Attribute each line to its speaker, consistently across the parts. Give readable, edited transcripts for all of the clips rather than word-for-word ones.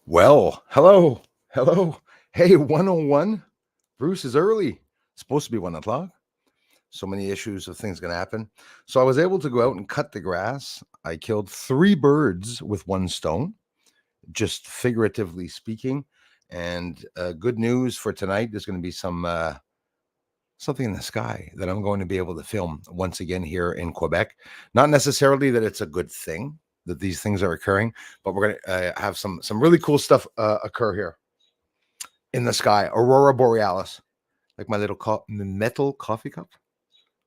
Speaker 1: Well, hello, hello. Hey, 101. Bruce is early. Supposed to be 1 o'clock. So many issues of things going to happen. So I was able to go out and cut the grass. I killed 3 birds with 1 stone, just figuratively speaking. And good news for tonight. There's going to be something in the sky that I'm going to be able to film once again here in Quebec. Not necessarily that it's a good thing that these things are occurring, but we're going to have some really cool stuff occur here in the sky. Aurora Borealis, like my little metal coffee cup.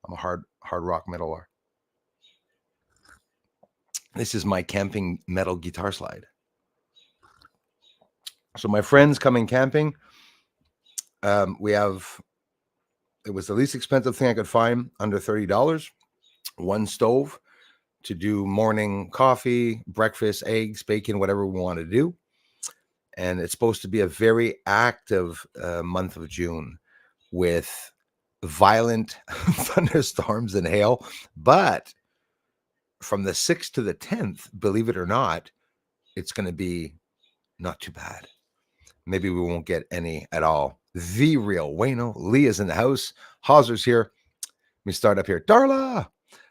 Speaker 1: I'm a hard rock metaler. This is my camping metal guitar slide. So my friends coming camping. It was the least expensive thing I could find, under $30. 1 stove to do morning coffee, breakfast, eggs, bacon, whatever we want to do. And it's supposed to be a very active month of June with violent thunderstorms and hail. But from the 6th to the 10th, believe it or not, it's going to be not too bad. Maybe we won't get any at all. The real Wayno. Leah's in the house. Hauser's here. Let me start up here. Darla,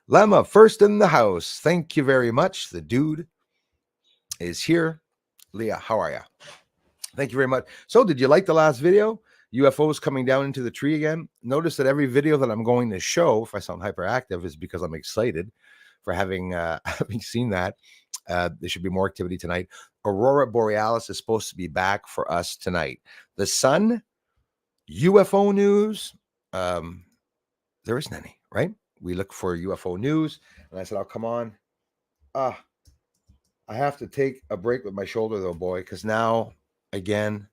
Speaker 1: Lemma, first in the house. Thank you very much. The dude is here. Leah, how are you? Thank you very much. So did you like the last video? UFOs coming down into the tree again. Notice that every video that I'm going to show, if I sound hyperactive, is because I'm excited for having seen that. There should be more activity tonight. Aurora Borealis is supposed to be back for us tonight. The sun, UFO news, there isn't any, right? We look for UFO news, and I said, "Oh, come on. I have to take a break with my shoulder, though, boy, because now, again,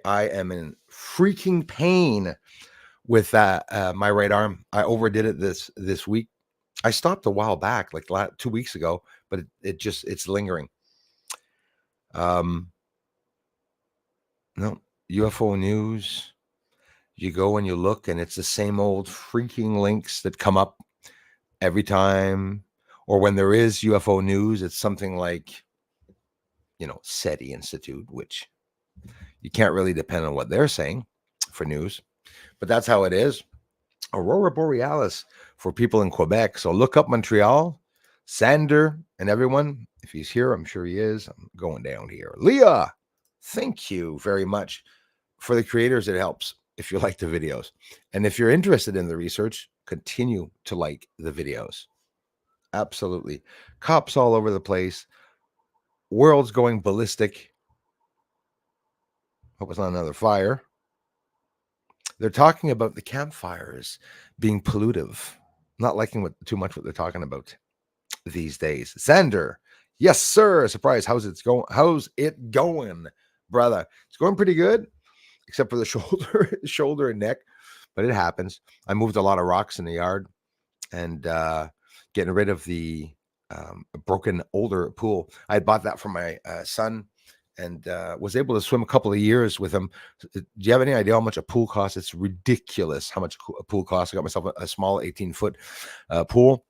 Speaker 1: I am in freaking pain with my right arm. I overdid it this week. I stopped a while back, like 2 weeks ago, but it's lingering. No, UFO news. You go and you look, and it's the same old freaking links that come up every time. Or when there is UFO news, it's something like, SETI Institute, which you can't really depend on what they're saying for news. But that's how it is. Aurora Borealis for people in Quebec. So look up Montreal, Sander, and everyone. If he's here, I'm sure he is. I'm going down here. Leah, thank you very much. For the creators, it helps if you like the videos. And if you're interested in the research, continue to like the videos. Absolutely. Cops all over the place. World's going ballistic. Hope it's not another fire. They're talking about the campfires being pollutive. Not liking too much what they're talking about these days. Xander, yes, sir. Surprise. How's it going, brother? It's going pretty good, except for the shoulder and neck, but it happens. I moved a lot of rocks in the yard and getting rid of the broken older pool. I had bought that for my son and was able to swim a couple of years with him. Do you have any idea how much a pool costs? It's ridiculous how much a pool costs. I got myself a small 18-foot pool,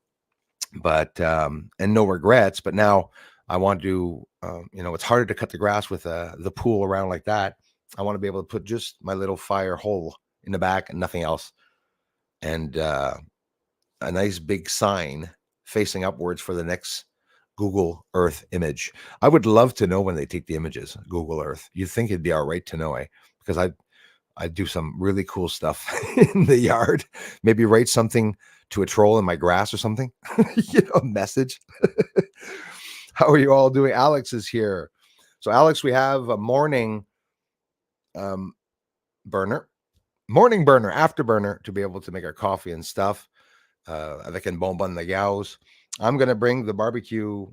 Speaker 1: but and no regrets. But now I want to, it's harder to cut the grass with the pool around like that. I want to be able to put just my little fire hole in the back and nothing else. And a nice big sign facing upwards for the next Google Earth image. I would love to know when they take the images, Google Earth. You'd think it'd be all right to know, because I do some really cool stuff in the yard. Maybe write something to a troll in my grass or something. A message. How are you all doing? Alex is here. So Alex, we have a morning burner, afterburner to be able to make our coffee and stuff. Avec une bonbonne de gaz. I'm going to bring the barbecue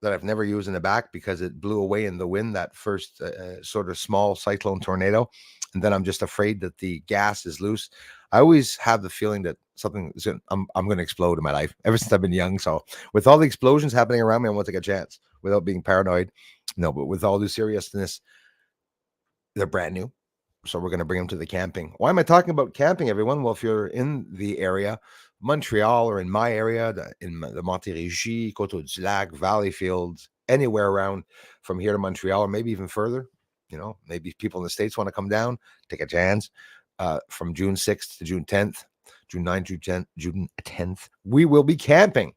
Speaker 1: that I've never used in the back because it blew away in the wind, that first sort of small cyclone tornado. And then I'm just afraid that the gas is loose. I always have the feeling that something is I'm going to explode in my life ever since I've been young. So with all the explosions happening around me, I want to take a chance without being paranoid. No, but with all due seriousness, they're brand new. So we're going to bring them to the camping. Why am I talking about camping, everyone? Well, if you're in the area, Montreal, or in my area, in the Montérégie, Coteau-du-Lac, Valleyfield, anywhere around from here to Montreal, or maybe even further, maybe people in the States want to come down, take a chance. From June 6th to June 10th, June 9th to June 10th, we will be camping.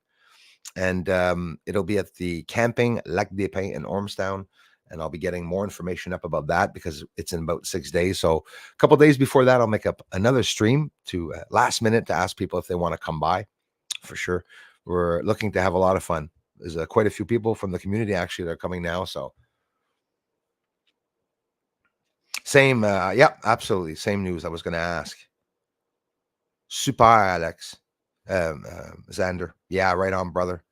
Speaker 1: And it'll be at the Camping Lac des Pins in Ormstown. And I'll be getting more information up about that because it's in about 6 days. So a couple days before that, I'll make up another stream to last minute to ask people if they want to come by. For sure. We're looking to have a lot of fun. There's quite a few people from the community actually that are coming now. So same, yeah, absolutely. Same news I was going to ask. Super, Alex. Xander. Yeah, right on, brother.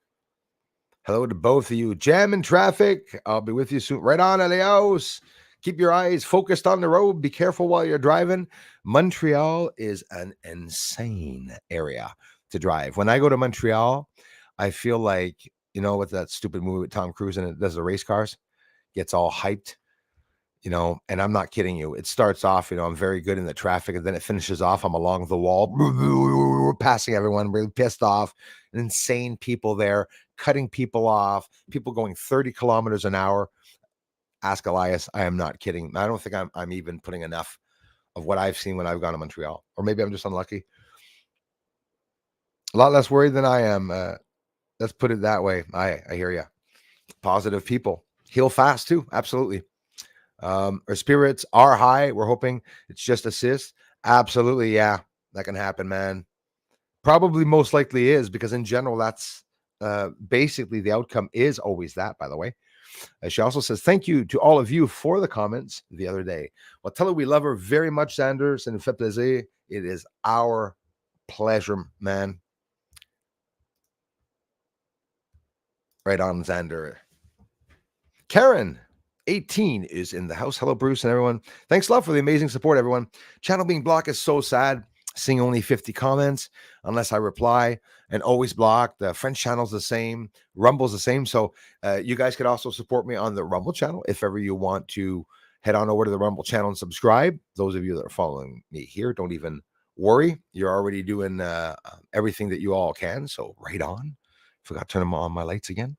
Speaker 1: Hello to both of you. Jam in traffic. I'll be with you soon. Right on, Elios. Keep your eyes focused on the road. Be careful while you're driving. Montreal is an insane area to drive. When I go to Montreal, I feel like, with that stupid movie with Tom Cruise and it does the race cars, gets all hyped, and I'm not kidding you. It starts off, I'm very good in the traffic, and then it finishes off. I'm along the wall, passing everyone, really pissed off. Insane people there, cutting people off, people going 30 kilometers an hour. Ask Elias. I am not kidding. I don't think I'm even putting enough of what I've seen when I've gone to Montreal, or maybe I'm just unlucky. A lot less worried than I am. Let's put it that way. I hear you. Positive people heal fast too. Absolutely. Our spirits are high. We're hoping it's just a cyst. Absolutely. Yeah, that can happen, man. Probably most likely is, because in general, that's basically the outcome is always that, by the way. She also says, thank you to all of you for the comments the other day. Well, tell her we love her very much, Xander. Ça nous fait plaisir. It is our pleasure, man. Right on, Xander. Karen, 18 is in the house. Hello, Bruce and everyone. Thanks a lot for the amazing support, everyone. Channel being blocked is so sad. Seeing only 50 comments unless I reply, and always blocked. The French channel's the same. Rumble's the same. So you guys could also support me on the Rumble channel if ever you want to head on over to the Rumble channel and subscribe. Those of you that are following me here, don't even worry. You're already doing everything that you all can. So right on. Forgot to turn on my lights again.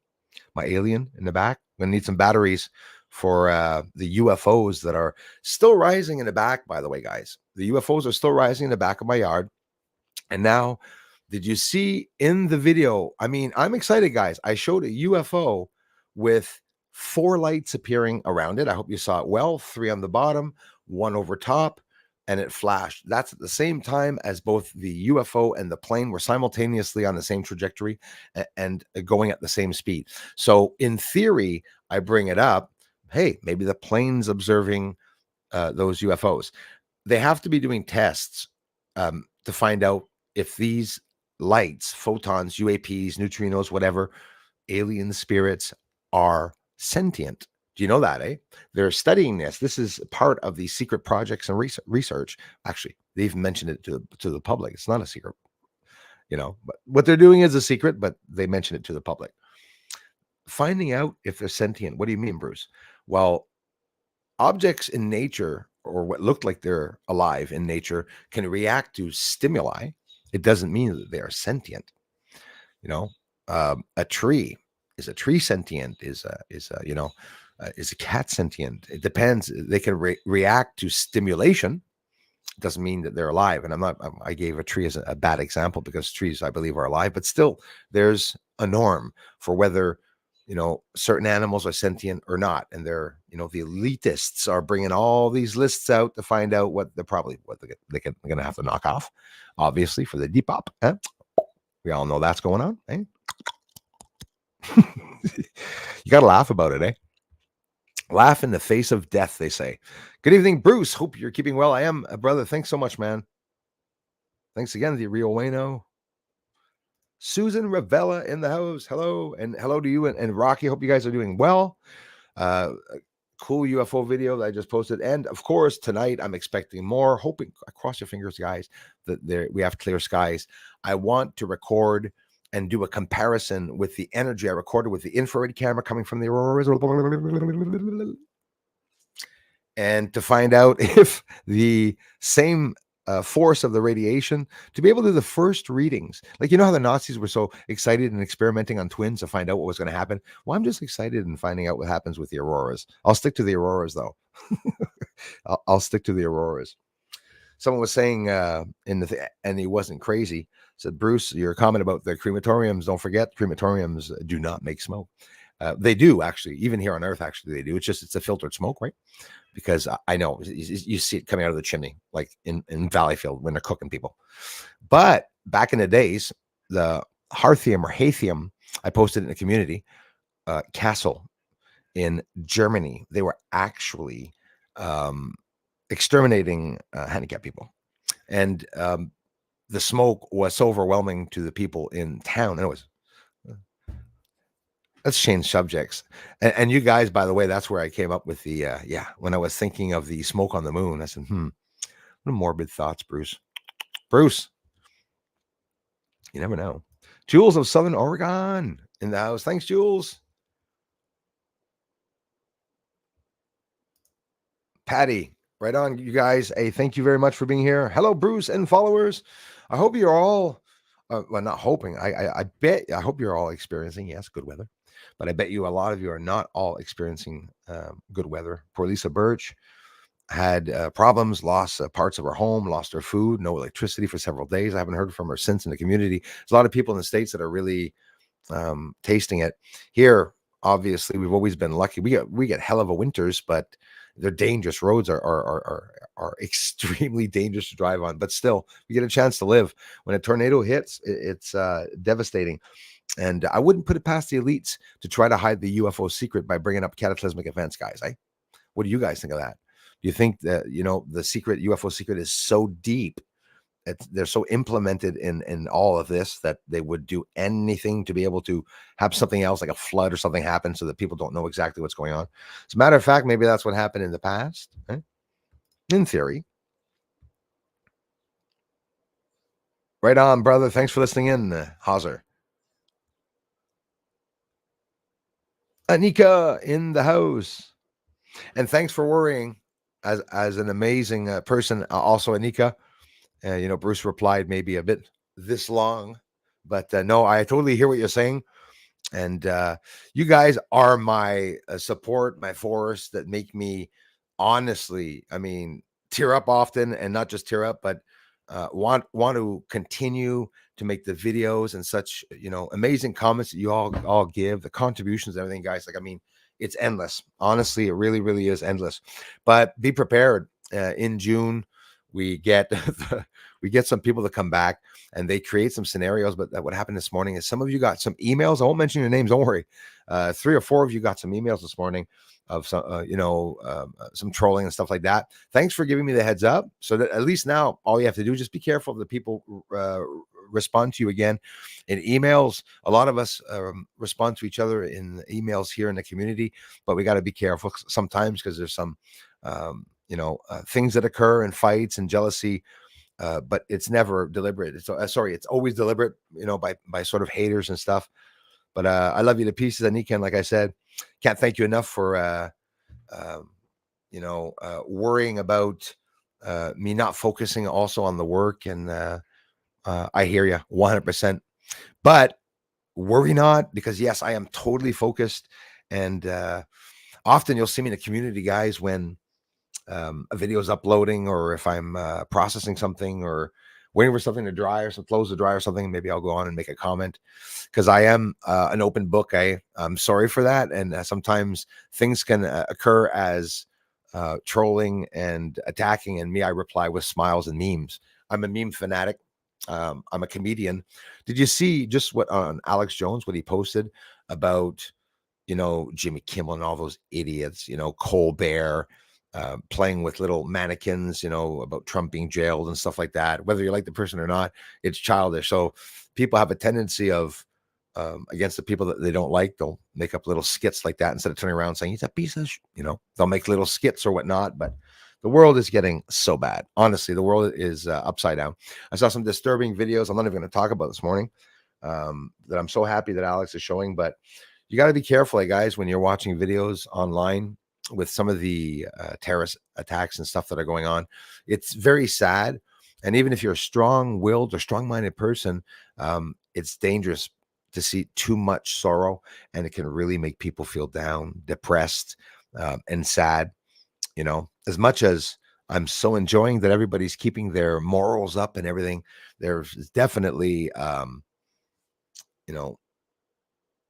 Speaker 1: My alien in the back. I'm going to need some batteries for the UFOs that are still rising in the back, by the way, guys. The UFOs are still rising in the back of my yard. And now, did you see in the video? I mean, I'm excited, guys. I showed a UFO with 4 lights appearing around it. I hope you saw it well. 3 on the bottom, 1 over top, and it flashed. That's at the same time as both the UFO and the plane were simultaneously on the same trajectory and going at the same speed. So in theory, I bring it up. Hey, maybe the plane's observing those UFOs. They have to be doing tests to find out if these lights, photons, UAPs, neutrinos, whatever, alien spirits are sentient. Do you know that, eh? They're studying this. This is part of the secret projects and research. Actually, they even mentioned it to the public. It's not a secret, but what they're doing is a secret, but they mention it to the public. Finding out if they're sentient. What do you mean, Bruce? Well, objects in nature, or what look like they're alive in nature, can react to stimuli. It doesn't mean that they are sentient. A tree, is a tree sentient? Is a cat sentient? It depends. They can react to stimulation. It doesn't mean that they're alive. And I gave a tree as a bad example because trees, I believe, are alive, but still there's a norm for whether certain animals are sentient or not. And they're, the elitists are bringing all these lists out to find out what they're going to have to knock off, obviously, for the Depop. Eh? We all know that's going on. Eh? You got to laugh about it, eh? Laugh in the face of death, they say. Good evening, Bruce. Hope you're keeping well. I am, brother. Thanks so much, man. Thanks again, the Rio Bueno. Susan Ravella in the house. Hello. And hello to you and Rocky. Hope you guys are doing well. Cool UFO video that I just posted. And of course, tonight I'm expecting more. Hoping, cross your fingers, guys, that we have clear skies. I want to record and do a comparison with the energy I recorded with the infrared camera coming from the aurora, and to find out if the same force of the radiation, to be able to do the first readings. Like, you know how the Nazis were so excited and experimenting on twins to find out what was going to happen? Well, I'm just excited in finding out what happens with the auroras. I'll stick to the auroras, though. I'll stick to the auroras. Someone was saying and he wasn't crazy, said, Bruce, your comment about the crematoriums, don't forget, crematoriums do not make smoke. They do, actually. Even here on Earth, actually, they do. It's a filtered smoke, right? Because I know you see it coming out of the chimney, like in Valleyfield when they're cooking people. But back in the days, the Harthium or Hathium, I posted in the community, Kassel in Germany, they were actually exterminating handicapped people. And the smoke was so overwhelming to the people in town. And it was, let's change subjects. And you guys, by the way, that's where I came up with the, when I was thinking of the smoke on the moon, I said, what morbid thoughts, Bruce. Bruce, you never know. Jules of Southern Oregon in the house. Thanks, Jules. Patty, right on, you guys. Hey, thank you very much for being here. Hello, Bruce and followers. I hope you're all, well, not hoping. I hope you're all experiencing, yes, good weather. But I bet you a lot of you are not all experiencing good weather. Poor Lisa Birch had problems, lost parts of her home, lost her food, no electricity for several days. I haven't heard from her since in the community. There's a lot of people in the States that are really tasting it. Here, obviously, we've always been lucky. We get hell of a winters, but they're dangerous. Roads are extremely dangerous to drive on. But still, we get a chance to live. When a tornado hits, it's devastating. And I wouldn't put it past the elites to try to hide the UFO secret by bringing up cataclysmic events, guys. What do you guys think of that? Do you think that, the secret UFO secret is so deep, they're so implemented in all of this that they would do anything to be able to have something else, like a flood or something happen, so that people don't know exactly what's going on? As a matter of fact, maybe that's what happened in the past, right? In theory. Right on, brother. Thanks for listening in, Hauser. Anika in the house. And thanks for worrying as an amazing person. Also, Anika, Bruce replied maybe a bit this long, but no, I totally hear what you're saying. And you guys are my support, my force that make me honestly, tear up often, and not just tear up, but want to continue to make the videos and such, amazing comments that you all give, the contributions, everything, guys. It's endless. Honestly, it really, really is endless. But be prepared. In June, we get some people to come back and they create some scenarios. But what happened this morning is some of you got some emails. I won't mention your names. Don't worry. 3 or 4 of you got some emails this morning of some trolling and stuff like that. Thanks for giving me the heads up, so that at least now all you have to do is just be careful that people respond to you again in emails. A lot of us respond to each other in emails here in the community, but we got to be careful sometimes because there's some things that occur in fights and jealousy, but it's never deliberate. It's always deliberate, by sort of haters and stuff. But I love you to pieces, Anika. And like I said, can't thank you enough for worrying about me not focusing also on the work. And I hear you 100%. But worry not, because yes, I am totally focused. And often you'll see me in the community, guys, when a video is uploading, or if I'm processing something or waiting for something to dry or some clothes to dry or something, maybe I'll go on and make a comment, because I am an open book. I'm sorry for that. And sometimes things can occur as trolling and attacking, and me, I reply with smiles and memes. I'm a meme fanatic. I'm a comedian. Did you see just what on Alex Jones, what he posted about, Jimmy Kimmel and all those idiots, Colbert, playing with little mannequins, about Trump being jailed and stuff like that? Whether you like the person or not, it's childish. So people have a tendency of, against the people that they don't like, they'll make up little skits like that instead of turning around saying he's a piece of they'll make little skits or whatnot. But the world is getting so bad. Honestly, the world is upside down. I saw some disturbing videos I'm not even going to talk about this morning, that I'm so happy that Alex is showing. But you got to be careful, guys, when you're watching videos online with some of the terrorist attacks and stuff that are going on. It's very sad. And even if you're a strong-willed or strong-minded person, it's dangerous to see too much sorrow, and it can really make people feel down, depressed, and sad. As much as I'm so enjoying that everybody's keeping their morals up and everything, there's definitely, you know,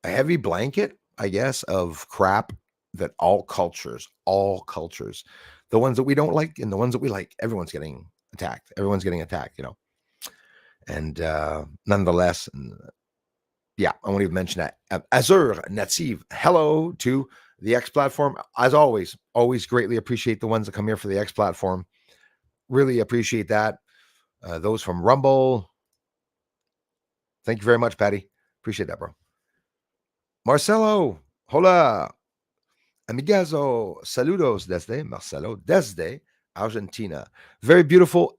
Speaker 1: a heavy blanket, I guess, of crap that all cultures, the ones that we don't like and the ones that we like, everyone's getting attacked. Everyone's getting attacked. And nonetheless, yeah, I won't even mention that. Azure Natsiv, hello to the X platform. As always greatly appreciate the ones that come here for the X platform. Really appreciate that. Those from Rumble, thank you very much, Patty. Appreciate that, bro. Marcelo, hola. Amigazo, saludos desde Marcelo, desde Argentina. Very beautiful.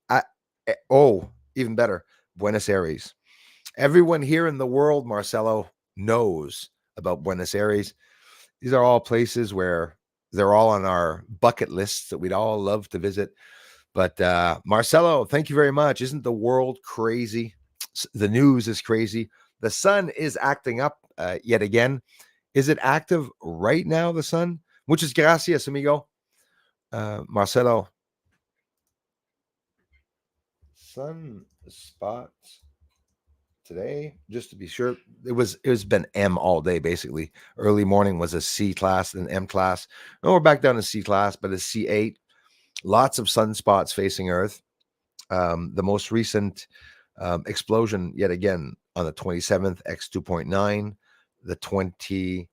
Speaker 1: Even better, Buenos Aires. Everyone here in the world, Marcelo, knows about Buenos Aires. These are all places where they're all on our bucket lists that we'd all love to visit. But Marcelo, thank you very much. Isn't the world crazy? The news is crazy. The sun is acting up yet again. Is it active right now, the sun? Muchas gracias, amigo. Marcelo. Sun spots today, just to be sure. It's been M all day, basically. Early morning was a C class and M class. No, we're back down to C class, but it's C8. Lots of sunspots facing Earth. The most recent explosion, yet again, on the 27th, X 2.9, the 29th,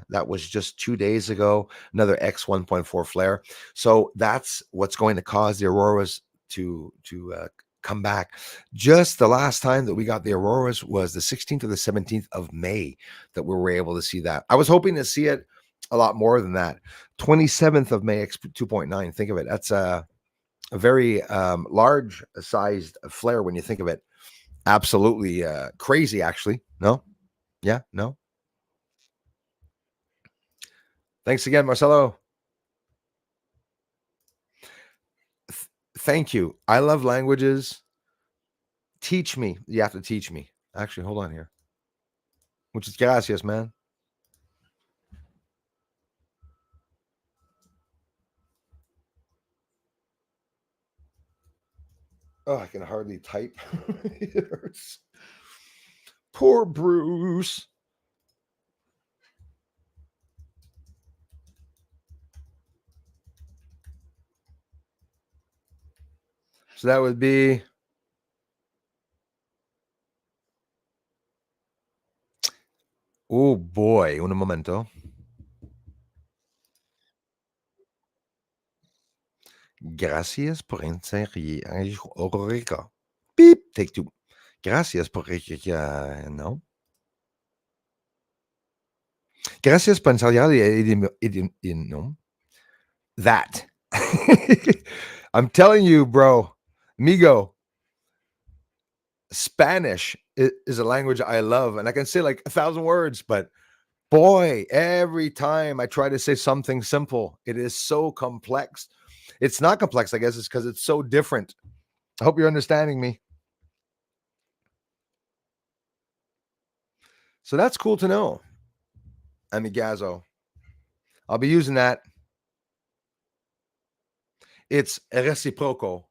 Speaker 1: that was just 2 days ago, another X 1.4 flare. So that's what's going to cause the auroras to come back. Just the last time that we got the auroras was the 16th or the 17th of May that we were able to see that. I was hoping to see it a lot more than that. 27th of May, X 2.9. Think of it. That's a very large sized flare when you think of it. Absolutely crazy, actually. No? Yeah? No? Thanks again, Marcelo. Thank you. I love languages. Teach me. You have to teach me. Actually, hold on here. Muchas gracias, man. Oh, I can hardly type. It hurts. Poor Bruce. So that would be oh boy, un momento. Gracias por enseñar Orica. Beep, take two. Gracias por no. Gracias por enseñar no. That. I'm telling you, bro, amigo, Spanish is a language I love, and I can say like 1,000 words, but boy, every time I try to say something simple, it is so complex. It's not complex, I guess, it's because it's so different. I hope you're understanding me. So that's cool to know, amigazo. I'll be using that. It's reciproco.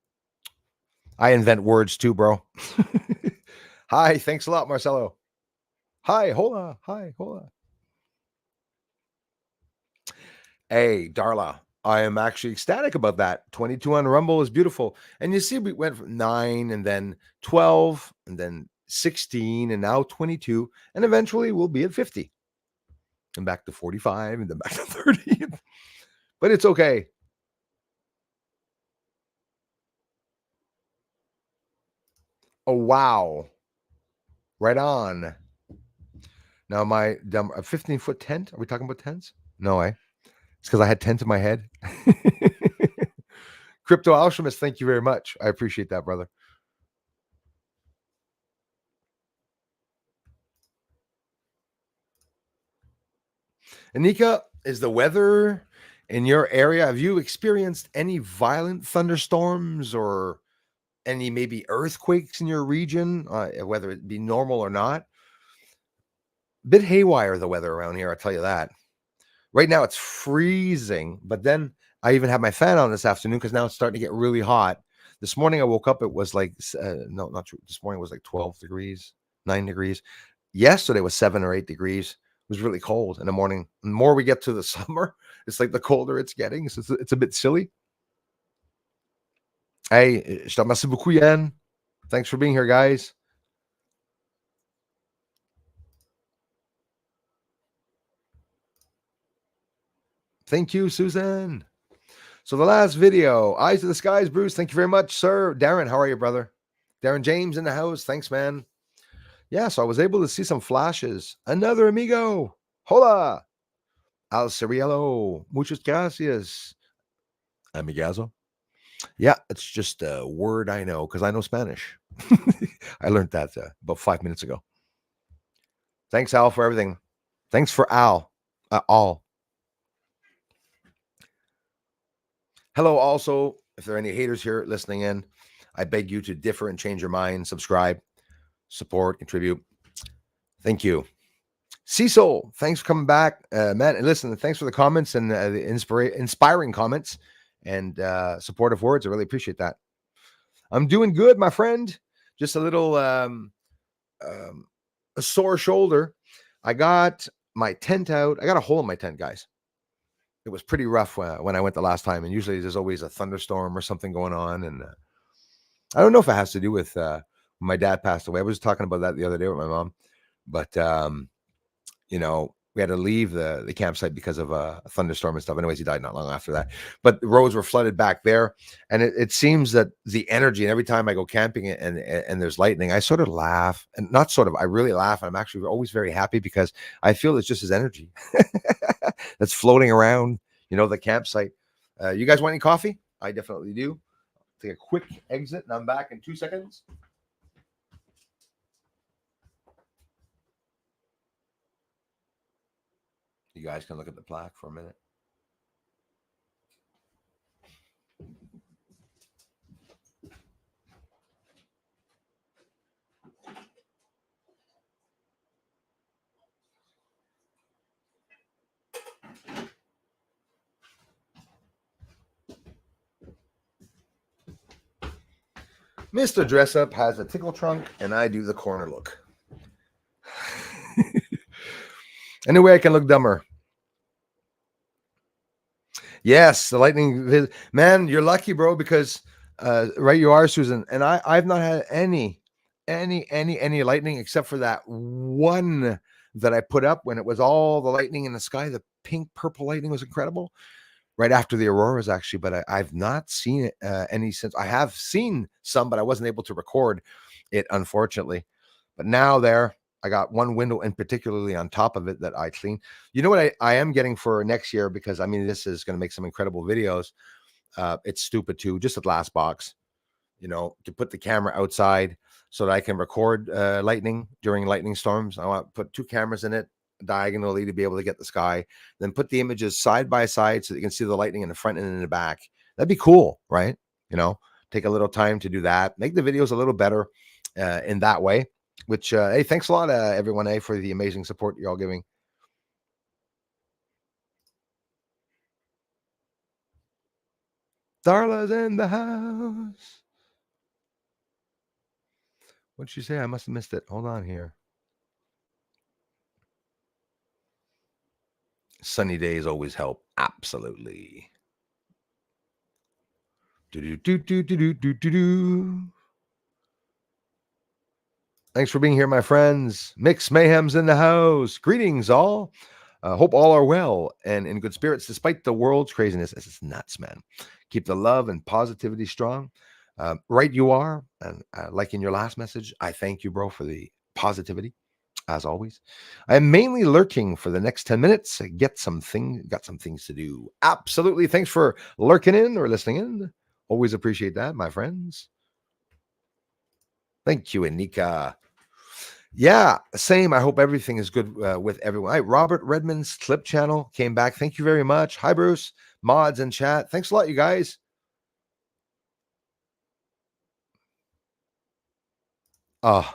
Speaker 1: I invent words too, bro. Hi, thanks a lot, Marcelo. Hi, hola. Hi, hola. Hey, Darla, I am actually ecstatic about that. 22 on Rumble is beautiful. And you see, we went from 9 and then 12 and then 16 and now 22. And eventually we'll be at 50 and back to 45 and then back to 30. But it's okay. Oh, wow. Right on. Now, my 15-foot tent. Are we talking about tents? No, It's because I had tent in my head. Crypto Alchemist, thank you very much. I appreciate that, brother. Anika, is the weather in your area, have you experienced any violent thunderstorms or any maybe earthquakes in your region, whether it be normal or not? Bit haywire the weather around here, I'll tell you that. Right now it's freezing, but then I even have my fan on this afternoon because now it's starting to get really hot. This morning I woke up, it was like, no, not true. This morning was like 12 degrees, 9 degrees. Yesterday was 7 or 8 degrees. It was really cold in the morning. The more we get to the summer, it's like the colder it's getting. So it's a bit silly. Hey, je te remercie beaucoup, Yann. Thanks for being here, guys. Thank you, Susan. So the last video, Eyes to the Skies, Bruce. Thank you very much, sir. Darren, how are you, brother? Darren James in the house. Thanks, man. Yeah, so I was able to see some flashes. Another amigo. Hola. Al Ciriello. Muchas gracias. Amigazo. Yeah, it's just a word I know because I know Spanish. I learned that about 5 minutes ago. Thanks, Al, for everything. Thanks for Al. All. Hello, also, if there are any haters here listening in, I beg you to differ and change your mind, subscribe, support, contribute. Thank you. Cecil, thanks for coming back, man. And listen, thanks for the comments and the inspiring comments and supportive words. I really appreciate that. I'm doing good, my friend. Just a little a sore shoulder. I got my tent out. I got a hole in my tent, guys. It was pretty rough when I went the last time. And usually there's always a thunderstorm or something going on. And I don't know if it has to do with when my dad passed away. I was talking about that the other day with my mom. But, you know, we had to leave the campsite because of a thunderstorm and stuff. Anyways, he died not long after that. But the roads were flooded back there. And it seems that the energy, and every time I go camping and there's lightning, I sort of laugh. And not sort of, I really laugh. And I'm actually always very happy because I feel it's just his energy that's floating around, you know, the campsite. You guys want any coffee? I definitely do. Take a quick exit and I'm back in 2 seconds. You guys can look at the plaque for a minute. Mr. Dress Up has a tickle trunk and I do the corner look. Anyway, I can look dumber. Yes, the lightning. Man, you're lucky, bro, because right you are, Susan. And I've not had any lightning except for that one that I put up when it was all the lightning in the sky. The pink purple lightning was incredible. Right after the auroras, actually, but I've not seen it any since. I have seen some, but I wasn't able to record it, unfortunately. But now I got one window and particularly on top of it that I clean. You know what I am getting for next year, because I mean, this is going to make some incredible videos. It's stupid too, just a glass box, you know, to put the camera outside so that I can record lightning during lightning storms. I want to put 2 cameras in it diagonally to be able to get the sky, then put the images side by side so that you can see the lightning in the front and in the back. That'd be cool, right? You know, take a little time to do that, make the videos a little better in that way, which, hey, thanks a lot, everyone, for the amazing support you're all giving. Darla's in the house. What'd she say? I must have missed it. Hold on here. Sunny days always help. Absolutely. Thanks for being here, my friends. Mix Mayhem's in the house. Greetings, all. Hope all are well and in good spirits despite the world's craziness. This is nuts, man. Keep the love and positivity strong. Right you are. And like in your last message, I thank you, bro, for the positivity. As always, I am mainly lurking for the next 10 minutes. Got some things to do. Absolutely. Thanks for lurking in or listening in. Always appreciate that, my friends. Thank you, Anika. Yeah, same. I hope everything is good with everyone. Hi, Robert Redmond's Clip Channel came back. Thank you very much. Hi, Bruce. Mods in chat. Thanks a lot, you guys. Oh,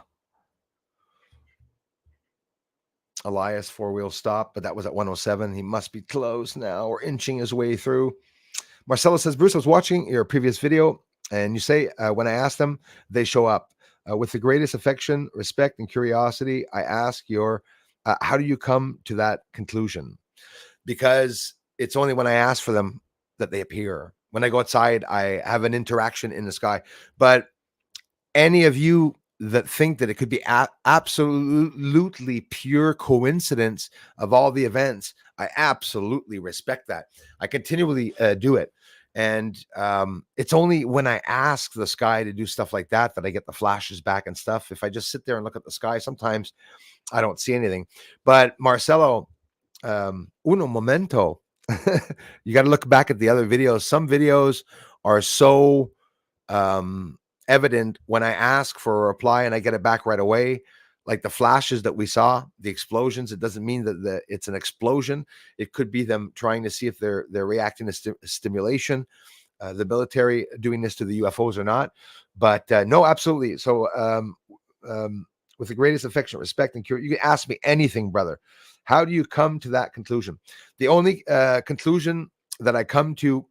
Speaker 1: Elias four-wheel stop, but that was at 107. He must be close now or inching his way through. Marcella says, Bruce, I was watching your previous video, and you say when I ask them, they show up. With the greatest affection, respect, and curiosity, I ask how do you come to that conclusion? Because it's only when I ask for them that they appear. When I go outside, I have an interaction in the sky. But any of you that think that it could be absolutely pure coincidence of all the events, I absolutely respect that. I continually do it. And it's only when I ask the sky to do stuff like that that I get the flashes back and stuff. If I just sit there and look at the sky, sometimes I don't see anything. But Marcelo, uno momento. You got to look back at the other videos. Some videos are so evident when I ask for a reply and I get it back right away. Like the flashes that we saw, the explosions. It doesn't mean that it's an explosion. It could be them trying to see if they're reacting to stimulation. The military doing this to the UFOs or not. But no, absolutely. So with the greatest affection, respect, and cure, you can ask me anything, brother. How do you come to that conclusion? The only conclusion that I come to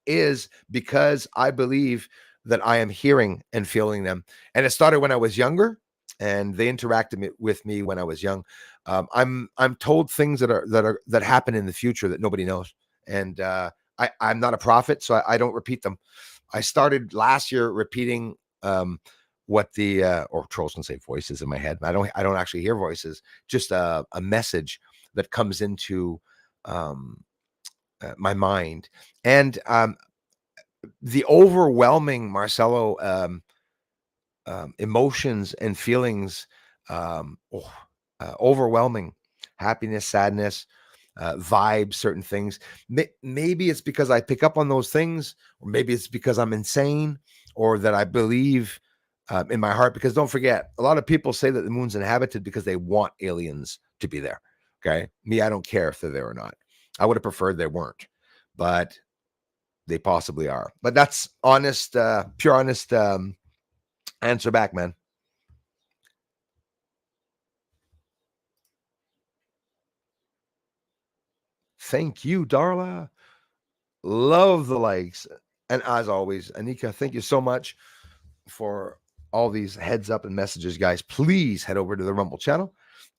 Speaker 1: is because I believe that I am hearing and feeling them. And it started when I was younger, and they interacted with me when I was young. I'm told things that happen in the future that nobody knows, and I'm not a prophet, so I don't repeat them. I started last year repeating what the or trolls can say voices in my head. I don't actually hear voices, just a message that comes into my mind. And the overwhelming Marcelo emotions and feelings, overwhelming happiness, sadness, vibes, certain things. Maybe it's because I pick up on those things, or maybe it's because I'm insane, or that I believe in my heart. Because don't forget, a lot of people say that the moon's inhabited because they want aliens to be there. Okay, me, I don't care if they're there or not. I would have preferred they weren't, but they possibly are. But that's honest, pure honest answer back, man. Thank you, Darla. Love the likes. And as always, Anika, thank you so much for all these heads up and messages, guys. Please head over to the Rumble channel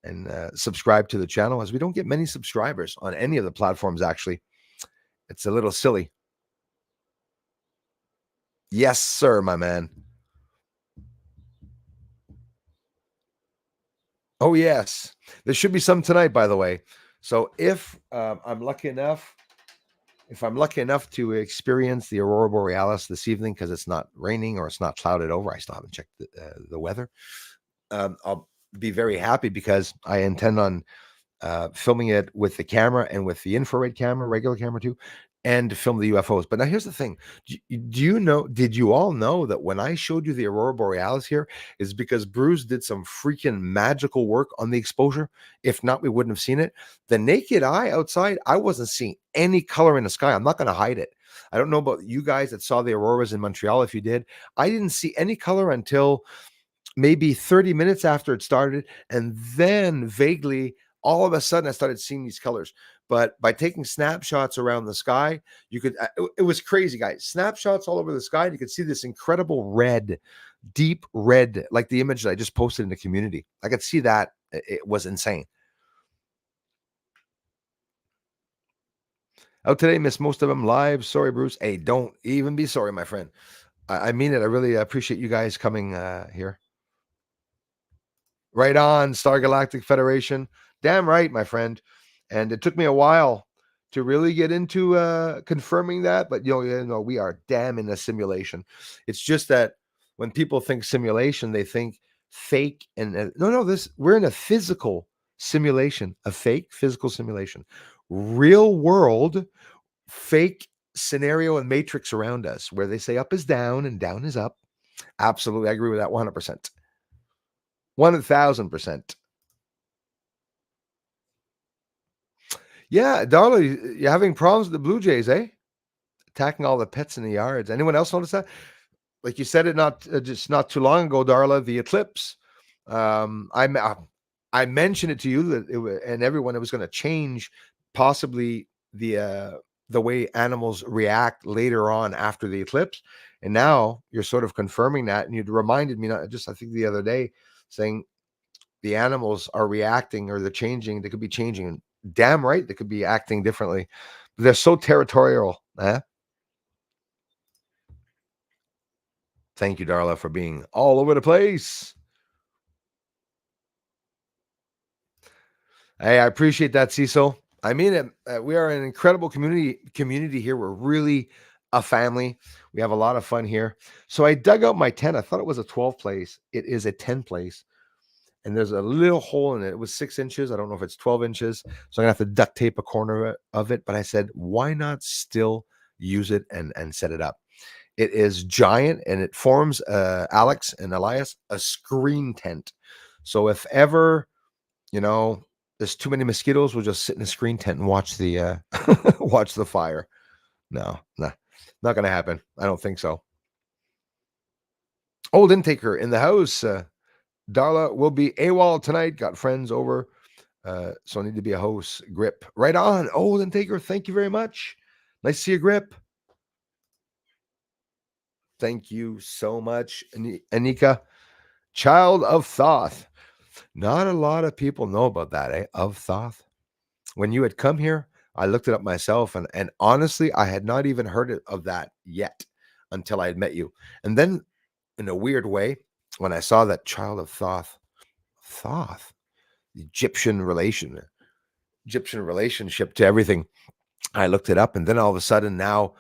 Speaker 1: and subscribe to the channel, as we don't get many subscribers on any of the platforms, actually. It's a little silly. Yes, sir, my man. Oh, yes. There should be some tonight, by the way. So if I'm lucky enough, to experience the aurora borealis this evening, because it's not raining or it's not clouded over, I still haven't checked the weather. I'll be very happy, because I intend on filming it with the camera and with the infrared camera, regular camera too, and to film the UFOs. But now here's the thing. Did you all know that when I showed you the aurora borealis here is because Bruce did some freaking magical work on the exposure? If not, we wouldn't have seen it. The naked eye outside, I wasn't seeing any color in the sky. I'm not going to hide it. I don't know about you guys that saw the auroras in Montreal. If you did, I didn't see any color until maybe 30 minutes after it started. And then vaguely, all of a sudden, I started seeing these colors. But by taking snapshots around the sky, you could, it was crazy, guys. Snapshots all over the sky. And you could see this incredible red, deep red, like the image that I just posted in the community. I could see that. It was insane. Out today, missed most of them live. Sorry, Bruce. Hey, don't even be sorry, my friend. I mean it. I really appreciate you guys coming here. Right on, Star Galactic Federation. Damn right, my friend. And it took me a while to really get into confirming that, but we are damn in a simulation. It's just that when people think simulation, they think fake, and no, this we're in a physical simulation, a fake physical simulation, real world fake scenario and matrix around us, where they say up is down and down is up. Absolutely, I agree with that 100%. 1000%. Yeah, Darla, you're having problems with the Blue Jays, eh? Attacking all the pets in the yards. Anyone else notice that? Like you said it not just not too long ago, Darla, the eclipse. I mentioned it to you that and everyone, it was going to change possibly the way animals react later on after the eclipse. And now you're sort of confirming that, and you reminded me not just I think the other day saying the animals are reacting or they're changing. They could be changing. Damn right, they could be acting differently. They're so territorial. Eh? Thank you, Darla, for being all over the place. Hey, I appreciate that, Cecil. I mean it. We are an incredible community here. We're really a family. We have a lot of fun here. So I dug out my tent. I thought it was a 12 place. It is a 10 place. And there's a little hole in it. It was 6 inches. I don't know if it's 12 inches. So I'm gonna have to duct tape a corner of it. But I said, why not still use it and set it up? It is giant and it forms Alex and Elias a screen tent. So if ever there's too many mosquitoes, we'll just sit in a screen tent and watch the watch the fire. No, not gonna happen. I don't think so. Old intaker in the house. Darla will be AWOL tonight. Got friends over. So I need to be a host. Grip. Right on. Old intaker. Thank you very much. Nice to see you, Grip. Thank you so much, Anika. Child of Thoth. Not a lot of people know about that, eh? Of Thoth. When you had come here, I looked it up myself, and honestly, I had not even heard of that yet until I had met you. And then, in a weird way, when I saw that Child of Thoth, Egyptian relationship to everything, I looked it up, and then all of a sudden, now,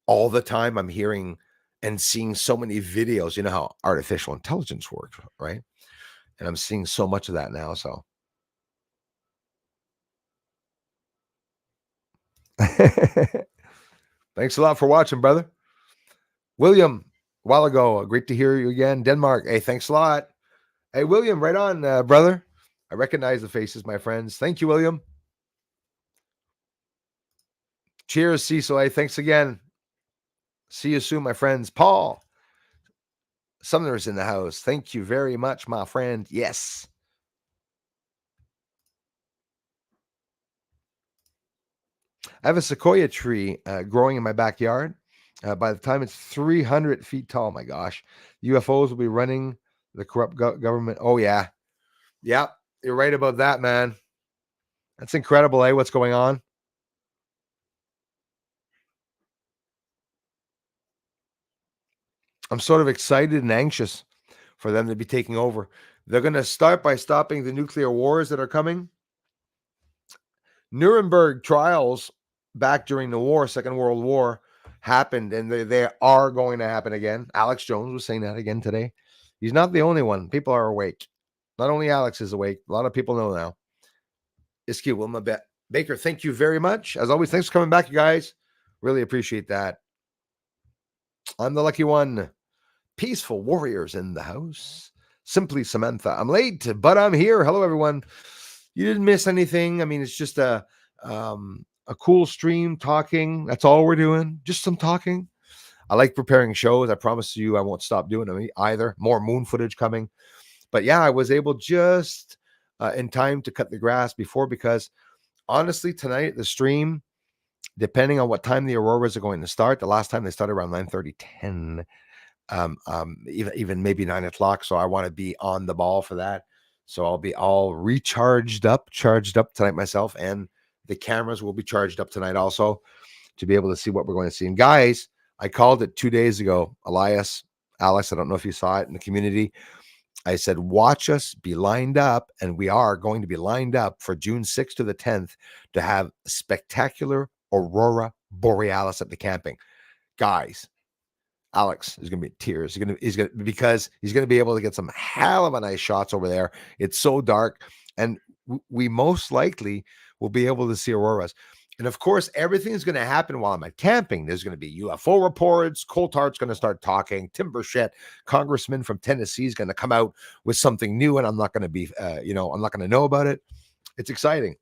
Speaker 1: all the time, I'm hearing and seeing so many videos. You know how artificial intelligence works, right? And I'm seeing so much of that now. So. Thanks a lot for watching, brother. William, a while ago, great to hear you again. Denmark, hey, thanks a lot. Hey, William, right on, brother. I recognize the faces, my friends. Thank you, William. Cheers, Cecil. Hey, thanks again. See you soon, my friends. Paul, Sumner's in the house. Thank you very much, my friend. Yes. I have a sequoia tree growing in my backyard. By the time it's 300 feet tall, my gosh, UFOs will be running the corrupt government. Oh, yeah. Yeah, you're right about that, man. That's incredible, eh? What's going on? I'm sort of excited and anxious for them to be taking over. They're going to start by stopping the nuclear wars that are coming. Nuremberg trials back during the war, Second World War, happened, and they are going to happen again. Alex Jones was saying that again today. He's not the only one. People are awake. Not only Alex is awake, a lot of people know now. Iski Wilma Baker, thank you very much. As always, thanks for coming back, you guys. Really appreciate that. I'm the lucky one. Peaceful warriors in the house. Simply Samantha. I'm late, but I'm here. Hello, everyone. You didn't miss anything. I mean, it's just a cool stream talking. That's all we're doing. Just some talking. I like preparing shows. I promise you I won't stop doing them either. More moon footage coming. But yeah, I was able just in time to cut the grass before, because honestly, tonight, the stream, depending on what time the auroras are going to start, the last time they started around 9:30, 10, even maybe 9 o'clock. So I want to be on the ball for that. So I'll be all charged up tonight myself, and the cameras will be charged up tonight also to be able to see what we're going to see. And guys, I called it 2 days ago. Elias, Alex, I don't know if you saw it in the community. I said, watch us be lined up, and we are going to be lined up for June 6th to the 10th to have spectacular aurora borealis at the camping. Guys, Alex is going to be in tears. Because he's going to be able to get some hell of a nice shots over there. It's so dark, and we most likely will be able to see auroras. And of course, everything's going to happen while I'm at camping. There's going to be UFO reports. Coltart's going to start talking. Tim Burchett, congressman from Tennessee, is going to come out with something new, and I'm not going to be, I'm not going to know about it. It's exciting.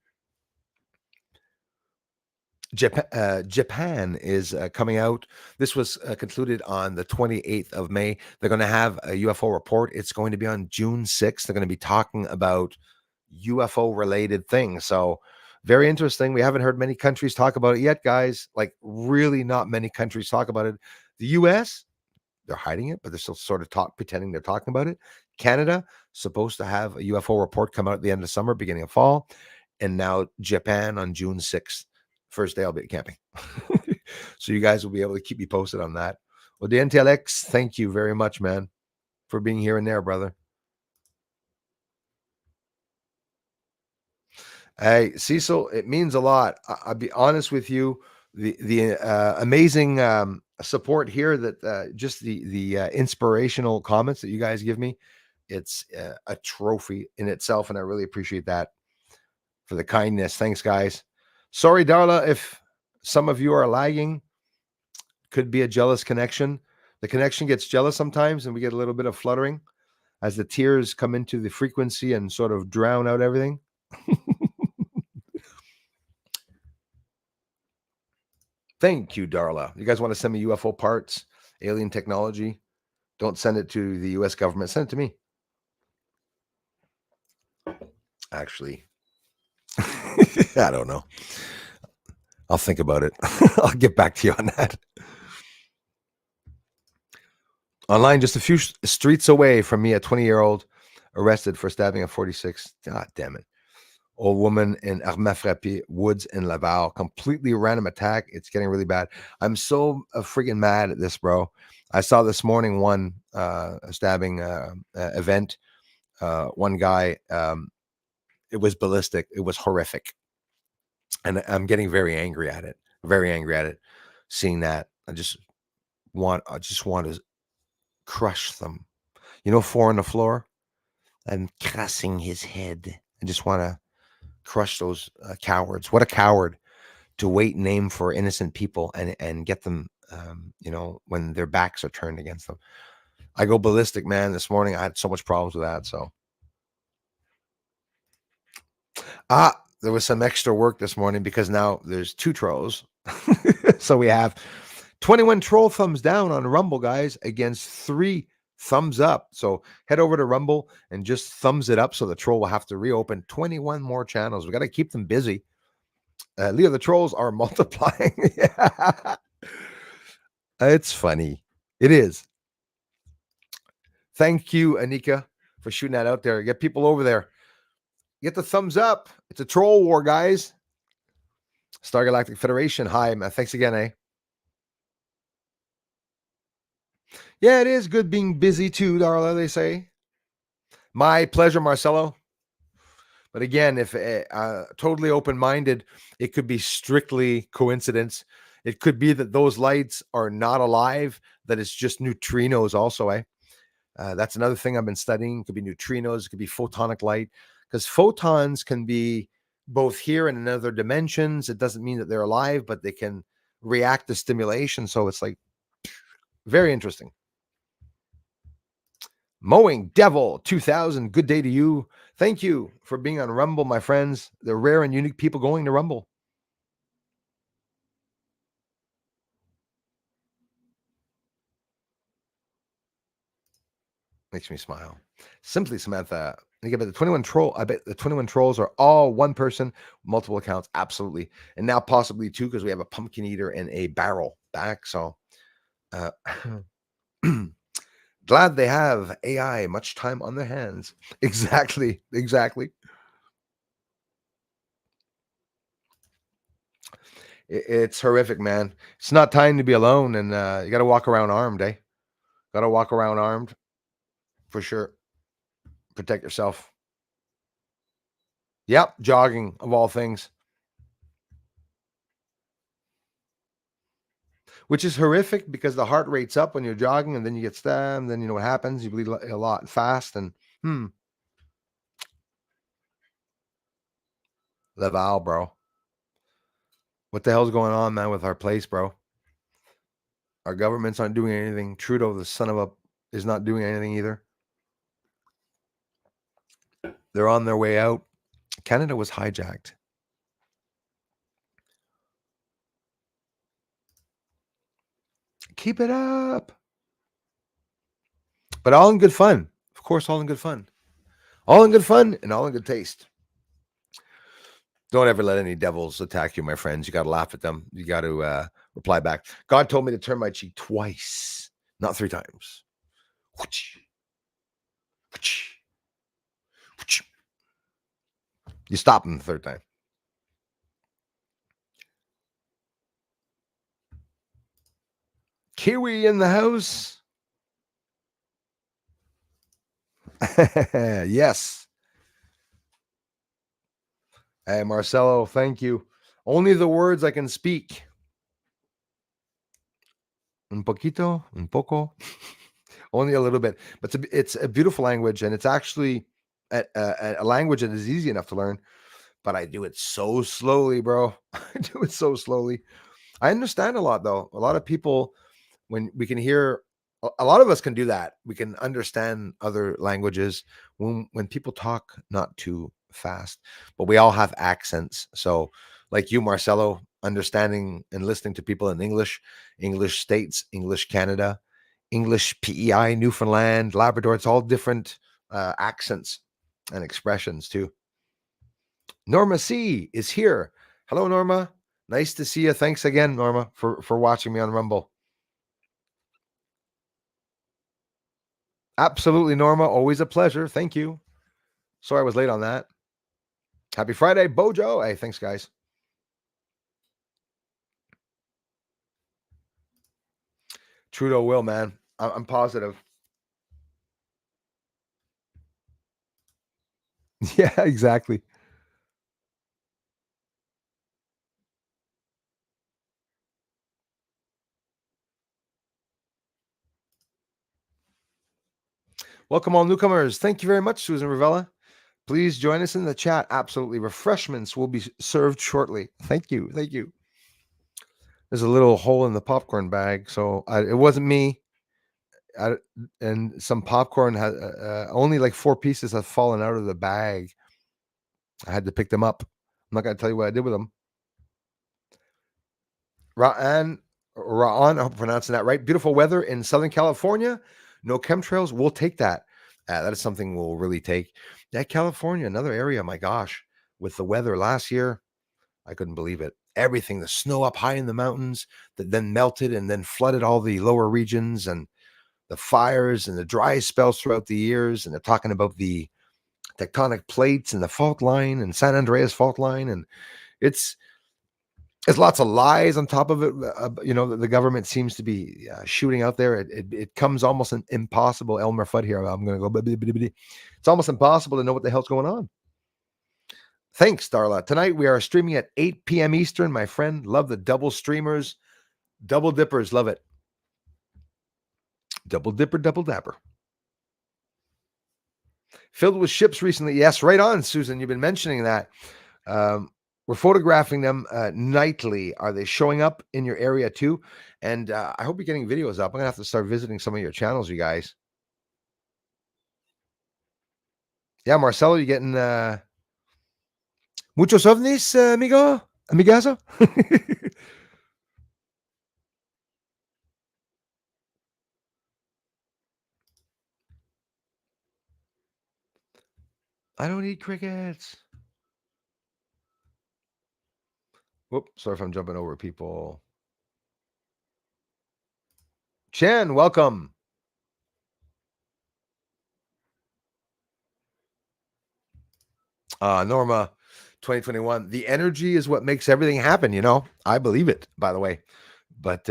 Speaker 1: Japan is coming out. This was concluded on the 28th of May. They're going to have a UFO report. It's going to be on June 6th. They're going to be talking about UFO related things. So, very interesting. We haven't heard many countries talk about it yet, guys. Like, really, not many countries talk about it. The US, they're hiding it, but they're still sort of pretending they're talking about it. Canada, supposed to have a UFO report come out at the end of summer, beginning of fall. And now Japan on June 6th. First day I'll be camping. So you guys will be able to keep me posted on that. Well, the NTLX, thank you very much, man, for being here and there, brother. Hey, Cecil, it means a lot. I'll be honest with you. The amazing support here that just the inspirational comments that you guys give me, it's a trophy in itself, and I really appreciate that for the kindness. Thanks, guys. Sorry, Darla, if some of you are lagging. Could be a jealous connection. The connection gets jealous sometimes, and we get a little bit of fluttering as the tears come into the frequency and sort of drown out everything. Thank you, Darla. You guys want to send me UFO parts, alien technology? Don't send it to the US government. Send it to me. Actually, I don't know. I'll think about it. I'll get back to you on that. Online, just a few streets away from me, a 20-year-old arrested for stabbing a 46. God damn it. Old woman in Armand Frappé, Woods in Laval. Completely random attack. It's getting really bad. I'm so friggin' mad at this, bro. I saw this morning one stabbing event. One guy, it was ballistic. It was horrific. And I'm getting very angry at it. Very angry at it. Seeing that. I just want to crush them. You know, four on the floor? I'm crushing his head. I just want to crush those cowards. What a coward to wait and aim for innocent people and get them, when their backs are turned against them. I go ballistic, man. This morning I had so much problems with that. So, there was some extra work this morning because now there's 2 trolls. So we have 21 troll thumbs down on Rumble, guys, against 3 thumbs up. So head over to Rumble and just thumbs it up so the troll will have to reopen 21 more channels. We got to keep them busy. Leo, the trolls are multiplying. It's funny. It is. Thank you, Anika, for shooting that out there. Get people over there. Get the thumbs up. It's a troll war, guys. Star Galactic Federation. Hi, man. Thanks again, eh? Yeah, it is good being busy too, Darla, they say. My pleasure, Marcelo. But again, if totally open-minded, it could be strictly coincidence. It could be that those lights are not alive, that it's just neutrinos also, eh? That's another thing I've been studying. It could be neutrinos, it could be photonic light, because photons can be both here and in other dimensions. It doesn't mean that they're alive, but they can react to stimulation. So it's like very interesting. Mowing Devil 2000, good day to you. Thank you for being on Rumble, my friends. The rare and unique people going to Rumble. Makes me smile. Simply Samantha. I bet the 21 troll. I bet the 21 trolls are all one person, multiple accounts. Absolutely. And now possibly 2 because we have a pumpkin eater and a barrel back. So glad they have AI, much time on their hands. Exactly. It's horrific, man. It's not time to be alone, and you got to walk around armed, eh? Got to walk around armed for sure. Protect yourself. Yep, jogging of all things. Which is horrific because the heart rate's up when you're jogging and then you get stabbed. And then you know what happens. You bleed a lot fast. And Laval, bro. What the hell's going on, man, with our place, bro? Our government's not doing anything. Trudeau, the son of a, is not doing anything either. They're on their way out. Canada was hijacked. Keep it up. But all in good fun. Of course, all in good fun. All in good fun and all in good taste. Don't ever let any devils attack you, my friends. You got to laugh at them. You got to reply back. God told me to turn my cheek twice, not 3 times. You stop them the 3rd time. Kiwi in the house. Yes. Hey, Marcelo, thank you. Only the words I can speak. Un poquito, un poco. Only a little bit. But it's a beautiful language, and it's actually a language that is easy enough to learn. But I do it so slowly, bro. I do it so slowly. I understand a lot, though. A lot of people, when we can hear, a lot of us can do that. We can understand other languages when people talk not too fast, but we all have accents. So, like you, Marcelo, understanding and listening to people in English, English States, English Canada, English PEI, Newfoundland, Labrador, it's all different accents and expressions too. Norma C is here. Hello, Norma. Nice to see you. Thanks again, Norma, for watching me on Rumble. Absolutely, Norma. Always a pleasure. Thank you. Sorry I was late on that. Happy Friday, Bojo. Hey, thanks, guys. Trudeau will, man. I'm positive. Yeah, exactly. Welcome, all newcomers. Thank you very much, Susan Ravella. Please join us in the chat. Absolutely. Refreshments will be served shortly. Thank you. Thank you. There's a little hole in the popcorn bag, so it wasn't me. And some popcorn had only like 4 pieces have fallen out of the bag. I had to pick them up. I'm not going to tell you what I did with them. Ra'an, I hope I'm pronouncing that right. Beautiful weather in Southern California. No chemtrails. We'll take that. That is something we'll really take. Yeah, California, another area. My gosh, with the weather last year, I couldn't believe it. Everything, the snow up high in the mountains that then melted and then flooded all the lower regions, and the fires and the dry spells throughout the years. And they're talking about the tectonic plates and the fault line and San Andreas fault line. And it's lots of lies on top of it. The government seems to be shooting out there. It comes almost impossible. Elmer Fudd here. I'm going to go. It's almost impossible to know what the hell's going on. Thanks, Darla. Tonight we are streaming at 8 p.m. Eastern, my friend. Love the double streamers, double dippers. Love it. Double dipper, double dapper. Filled with ships recently. Yes, right on, Susan. You've been mentioning that. We're photographing them nightly. Are they showing up in your area too? And I hope you're getting videos up. I'm going to have to start visiting some of your channels, you guys. Yeah, Marcelo, you getting muchos ovnis, amigo? Amigazo? I don't eat crickets. Whoop, sorry if I'm jumping over people. Chen, welcome. Norma, 2021. The energy is what makes everything happen, I believe it, by the way. But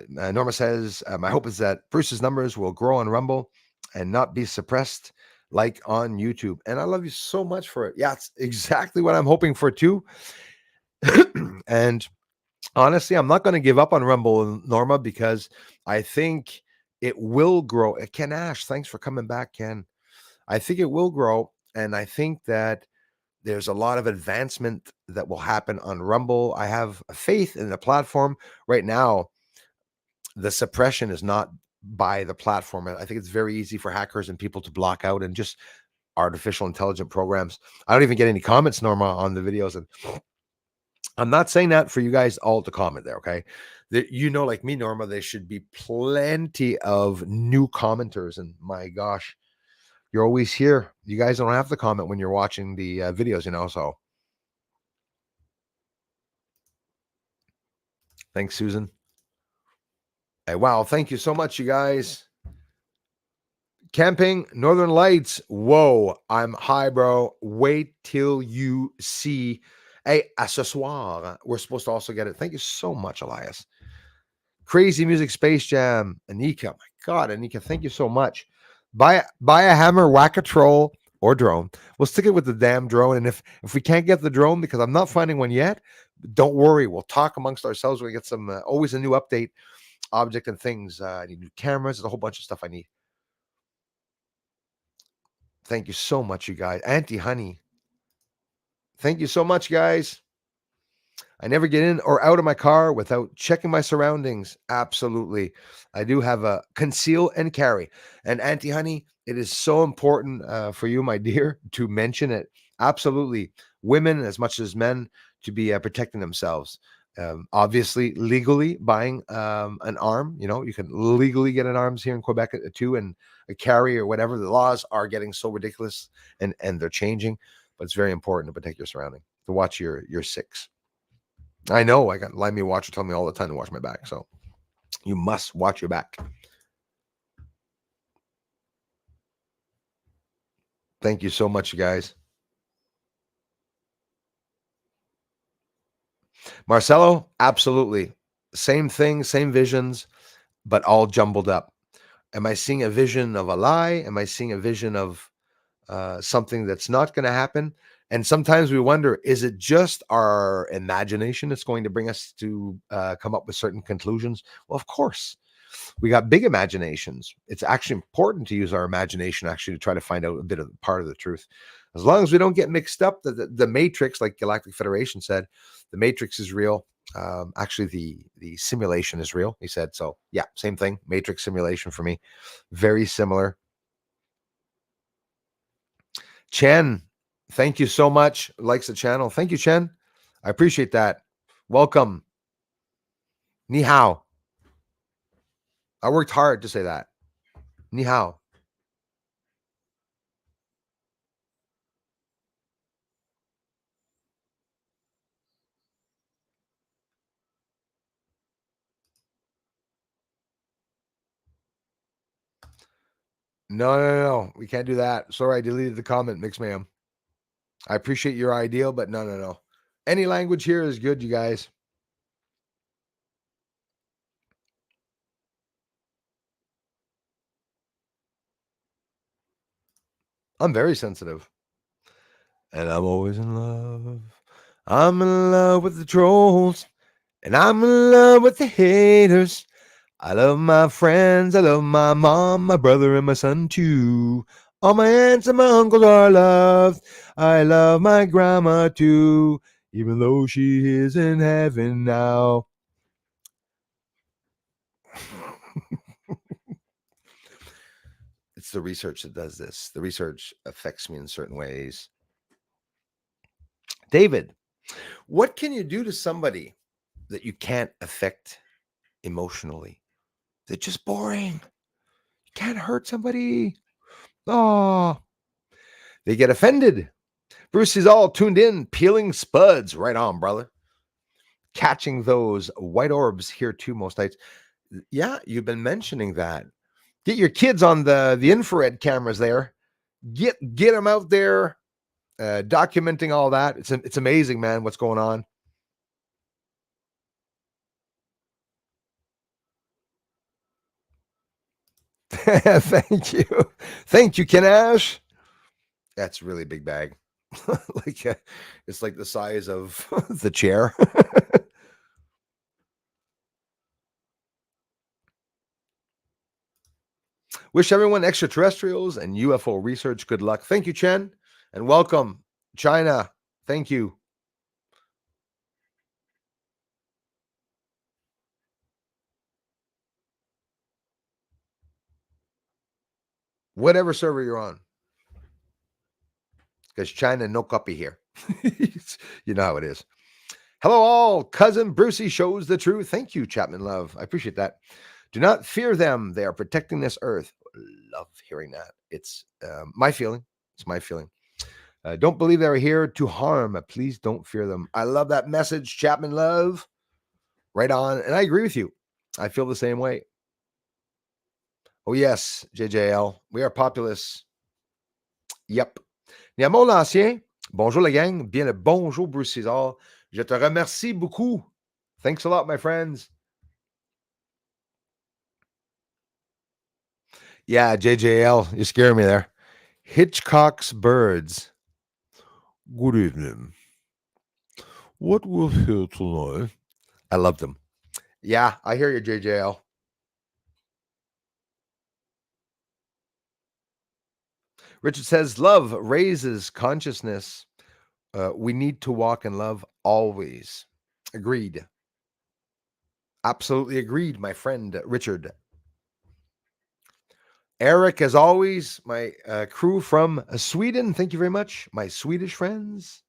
Speaker 1: Norma says, my hope is that Bruce's numbers will grow on Rumble and not be suppressed like on YouTube. And I love you so much for it. Yeah, it's exactly what I'm hoping for too. And honestly, I'm not going to give up on Rumble, Norma, because I think it will grow. Ken Ash, thanks for coming back, Ken. I think it will grow. And I think that There's a lot of advancement that will happen on Rumble. I have faith in the platform. Right now, the suppression is not by the platform. I think it's very easy for hackers and people to block out and just artificial intelligent programs. I don't even get any comments, Norma, on the videos. And I'm not saying that for you guys all to comment there, okay? That, you know, like me, Norma, there should be plenty of new commenters. And my gosh, you're always here. You guys don't have to comment when you're watching the videos, you know. So thanks, Susan. Hey, wow, thank you so much, you guys. Camping, Northern Lights. Whoa, I'm high, bro. Wait till you see. Hey, à ce soir, we're supposed to also get it. Thank you so much, Elias. Crazy Music Space Jam. Anika, my God, Anika, thank you so much. Buy a hammer, whack a troll or drone. We'll stick it with the damn drone. And if we can't get the drone, because I'm not finding one yet, don't worry. We'll talk amongst ourselves. We get some, always a new update, object and things. I need new cameras. There's a whole bunch of stuff I need. Thank you so much, you guys. Auntie Honey. Thank you so much, guys. I never get in or out of my car without checking my surroundings. Absolutely. I do have a conceal and carry. And Auntie Honey, it is so important for you, my dear, to mention it. Absolutely. Women, as much as men, to be protecting themselves. Obviously, legally buying an arm. You know, you can legally get an arms here in Quebec too, and a carry or whatever. The laws are getting so ridiculous and they're changing, but it's very important to protect your surrounding, to watch your six. I know. I got Limey Watcher tell me all the time to watch my back. So you must watch your back. Thank you so much, you guys. Marcelo, absolutely. Same thing, same visions, but all jumbled up. Am I seeing a vision of a lie? Am I seeing a vision of something that's not going to happen? And sometimes we wonder, is it just our imagination that's going to bring us to come up with certain conclusions? Well, of course. We got big imaginations. It's actually important to use our imagination actually to try to find out a bit of part of the truth. As long as we don't get mixed up, the Matrix, like Galactic Federation said, the Matrix is real. Actually, the simulation is real, he said. So yeah, same thing. Matrix simulation for me. Very similar. Chen, thank you so much. Likes the channel. Thank you, Chen. I appreciate that. Welcome. Ni hao. I worked hard to say that. Ni hao. No. We can't do that. Sorry, I deleted the comment, Mix Ma'am. I appreciate your ideal, but no. Any language here is good, you guys. I'm very sensitive. And I'm always in love. I'm in love with the trolls. And I'm in love with the haters. I love my friends. I love my mom, my brother, and my son too. All my aunts and my uncles are loved. I love my grandma too, even though she is in heaven now. It's the research that does this. The research affects me in certain ways. David, what can you do to somebody that you can't affect emotionally? They're just boring. You can't hurt somebody. Oh, they get offended. Bruce is all tuned in, peeling spuds. Right on, brother. Catching those white orbs here too most nights. Yeah, you've been mentioning that. Get your kids on the infrared cameras there. Get them out there, documenting all that. It's amazing, man, what's going on. Thank you, Ken Ash. That's really big bag. Like it's like the size of the chair. Wish everyone extraterrestrials and UFO research good luck. Thank you, Chen, and welcome, China. Thank you. Whatever server you're on. Because China no copy here. You know how it is. Hello all. Cousin Brucey shows the truth. Thank you, Chapman Love. I appreciate that. Do not fear them. They are protecting this earth. Love hearing that. It's my feeling. It's my feeling. Don't believe they're here to harm. Please don't fear them. I love that message, Chapman Love. Right on. And I agree with you. I feel the same way. Oh, yes, JJL. We are populous. Yep. Niamo l'Ancien. Bonjour, la gang. Bien le bonjour, Bruce César. Je te remercie beaucoup. Thanks a lot, my friends. Yeah, JJL. You're scaring me there. Hitchcock's Birds. Good evening. What we'll hear tonight? I love them. Yeah, I hear you, JJL. Richard says, love raises consciousness. We need to walk in love always. Agreed. Absolutely agreed, my friend Richard. Eric, as always, my crew from Sweden. Thank you very much, my Swedish friends.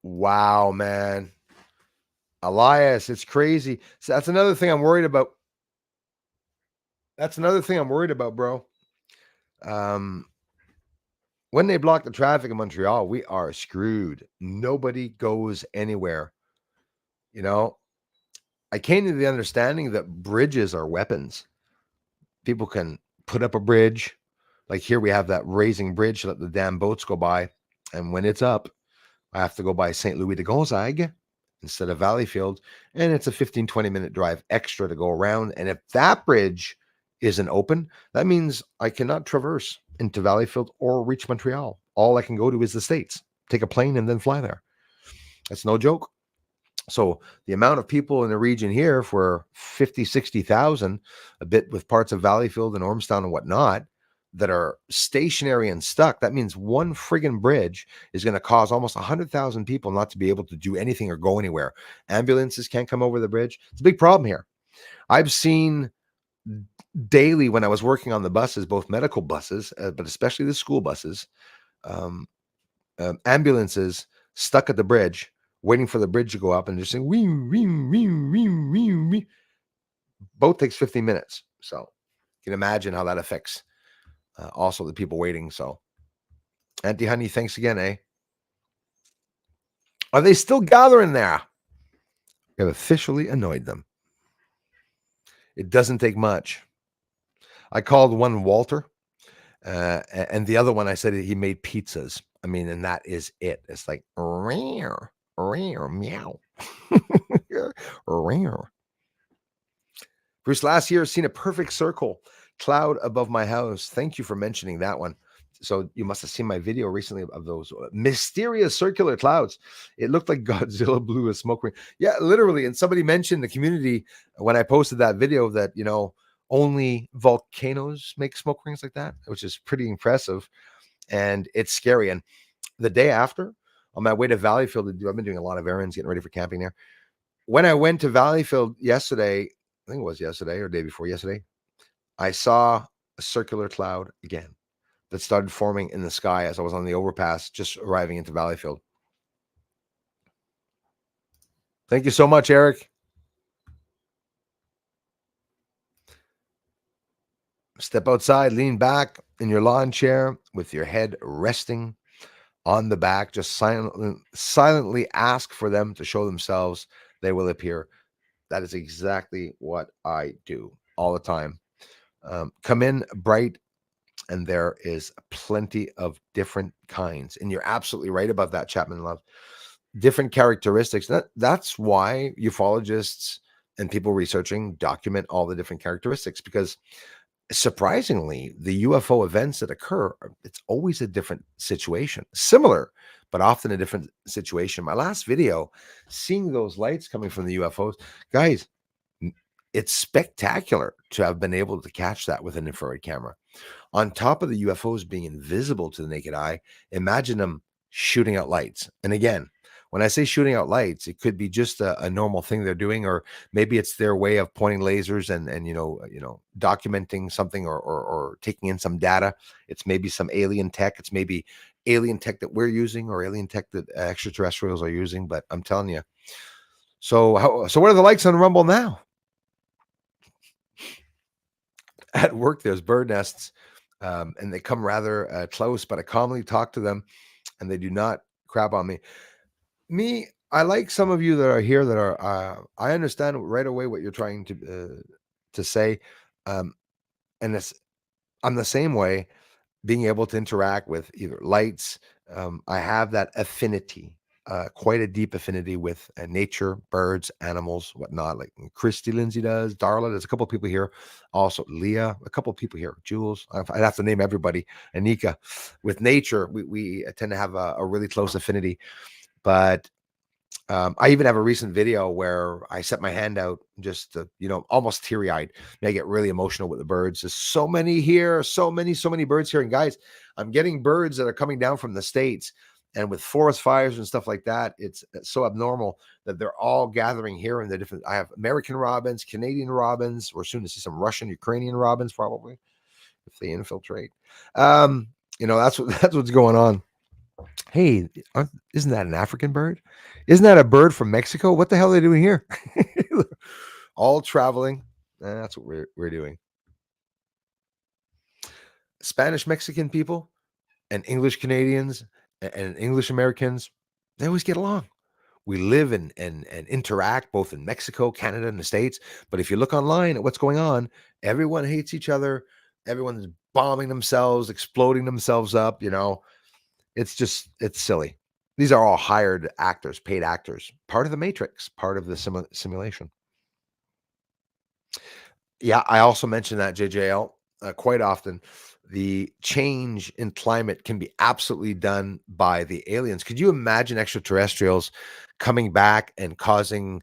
Speaker 1: Wow, man. Elias, it's crazy. So that's another thing I'm worried about. Bro. When they block the traffic in Montreal, we are screwed. Nobody goes anywhere. You know, I came to the understanding that bridges are weapons. People can put up a bridge. Like here, we have that raising bridge to let the damn boats go by. And when it's up, I have to go by St. Louis de Gonzague instead of Valleyfield. And it's a 15-20 minute drive extra to go around. And if that bridge isn't open, that means I cannot traverse into Valleyfield or reach Montreal. All I can go to is the States, take a plane and then fly there. That's no joke. So the amount of people in the region here for 50, 60,000, a bit with parts of Valleyfield and Ormstown and whatnot, that are stationary and stuck, that means one friggin' bridge is going to cause almost 100,000 people not to be able to do anything or go anywhere. Ambulances can't come over the bridge. It's a big problem here. I've seen daily when I was working on the buses, both medical buses, but especially the school buses, ambulances stuck at the bridge, waiting for the bridge to go up and just saying, wee, wee, wee, wee, wee, wee. Boat takes 15 minutes. So you can imagine how that affects also the people waiting. So Auntie Honey, thanks again, eh? Are they still gathering there? We have officially annoyed them. It doesn't take much. I called one Walter, and the other one I said he made pizzas. I mean, and that is it. It's like rare, meow. Rare. Bruce, last year seen a perfect circle cloud above my house. Thank you for mentioning that one. So you must have seen my video recently of those mysterious circular clouds. It looked like Godzilla blew a smoke ring. Yeah, literally. And somebody mentioned the community when I posted that video that, you know, only volcanoes make smoke rings like that, which is pretty impressive. And it's scary. And the day after, on my way to Valleyfield, I've been doing a lot of errands, getting ready for camping there. When I went to Valleyfield yesterday, I think it was yesterday or day before yesterday, I saw a circular cloud again that started forming in the sky as I was on the overpass, just arriving into Valleyfield. Thank you so much, Eric. Step outside, lean back in your lawn chair with your head resting on the back. Just silently ask for them to show themselves. They will appear. That is exactly what I do all the time. Come in bright, and there is plenty of different kinds. And you're absolutely right about that, Chapman Love. Different characteristics. That's why ufologists and people researching document all the different characteristics, because surprisingly, the UFO events that occur, it's always a different situation, similar, but often a different situation. My last video, seeing those lights coming from the UFOs, guys, It's spectacular to have been able to catch that with an infrared camera. On top of the UFOs being invisible to the naked eye, imagine them shooting out lights. And again, when I say shooting out lights, it could be just a normal thing they're doing, or maybe it's their way of pointing lasers and documenting something, or taking in some data. It's maybe some alien tech. It's maybe alien tech that we're using, or alien tech that extraterrestrials are using. But I'm telling you. So what are the likes on Rumble now? At work, there's bird nests, and they come rather close, but I calmly talk to them, and they do not crap on me. I like some of you that are here that are. I understand right away what you're trying to say, um, and I'm the same way. Being able to interact with either lights, I have that affinity, quite a deep affinity with nature, birds, animals, whatnot. Like Christy Lindsay does, Darla. There's a couple of people here, also Leah. A couple of people here, Jules. I'd have to name everybody. Anika. With nature, we tend to have a really close affinity, but I even have a recent video where I set my hand out, just to, almost teary eyed. I get really emotional with the birds. There's so many here, so many birds here. And guys, I'm getting birds that are coming down from the States, and with forest fires and stuff like that, it's so abnormal that they're all gathering here in the different. I have American robins, Canadian robins. We're soon to see some Russian, Ukrainian robins, probably, if they infiltrate. That's what's going on. Hey, isn't that an African bird? Isn't that a bird from Mexico? What the hell are they doing here? All traveling. That's what we're doing. Spanish Mexican people and English Canadians and English Americans, they always get along. We live and interact both in Mexico, Canada, and the States. But if you look online at what's going on, everyone hates each other. Everyone's bombing themselves, exploding themselves up. It's silly. These are all hired actors, paid actors, part of the matrix, part of the simulation. Yeah, I also mentioned that, JJL, quite often. The change in climate can be absolutely done by the aliens. Could you imagine extraterrestrials coming back and causing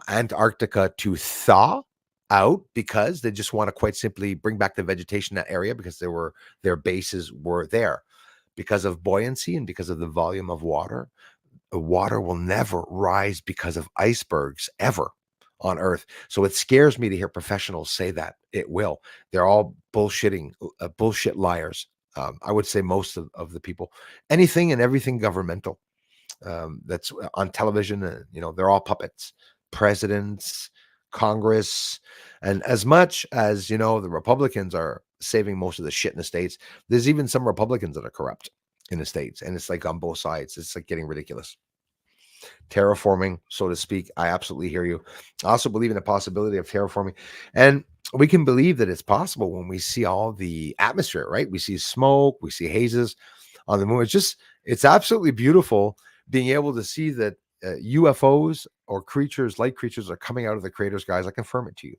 Speaker 1: Antarctica to thaw out because they just want to quite simply bring back the vegetation in that area because their bases were there? Because of buoyancy and because of the volume of water, the water will never rise because of icebergs ever on Earth. So it scares me to hear professionals say that it will. They're all bullshitting, bullshit liars. I would say most of the people, anything and everything governmental that's on television, they're all puppets, presidents, Congress. And as much as, the Republicans are saving most of the shit in the States, there's even some Republicans that are corrupt in the States. And it's like on both sides. It's like getting ridiculous. Terraforming, so to speak. I absolutely hear you. I also believe in the possibility of terraforming. And we can believe that it's possible when we see all the atmosphere, right? We see smoke, we see hazes on the moon. It's absolutely beautiful being able to see that UFOs or light creatures are coming out of the craters, guys. I confirm it to you.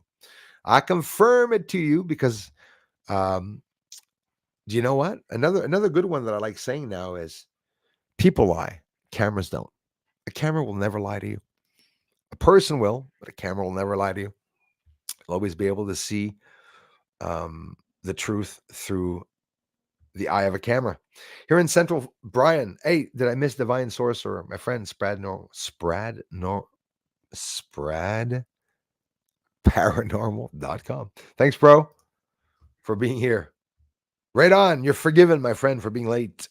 Speaker 1: I confirm it to you because do you know what? Another good one that I like saying now is people lie, cameras don't. A camera will never lie to you. A person will, but a camera will never lie to you. You'll always be able to see the truth through the eye of a camera. Here in Central, Brian. Hey, did I miss Divine Sorcerer? My friend Sprad paranormal.com. Thanks, bro, for being here. Right on. You're forgiven, my friend, for being late.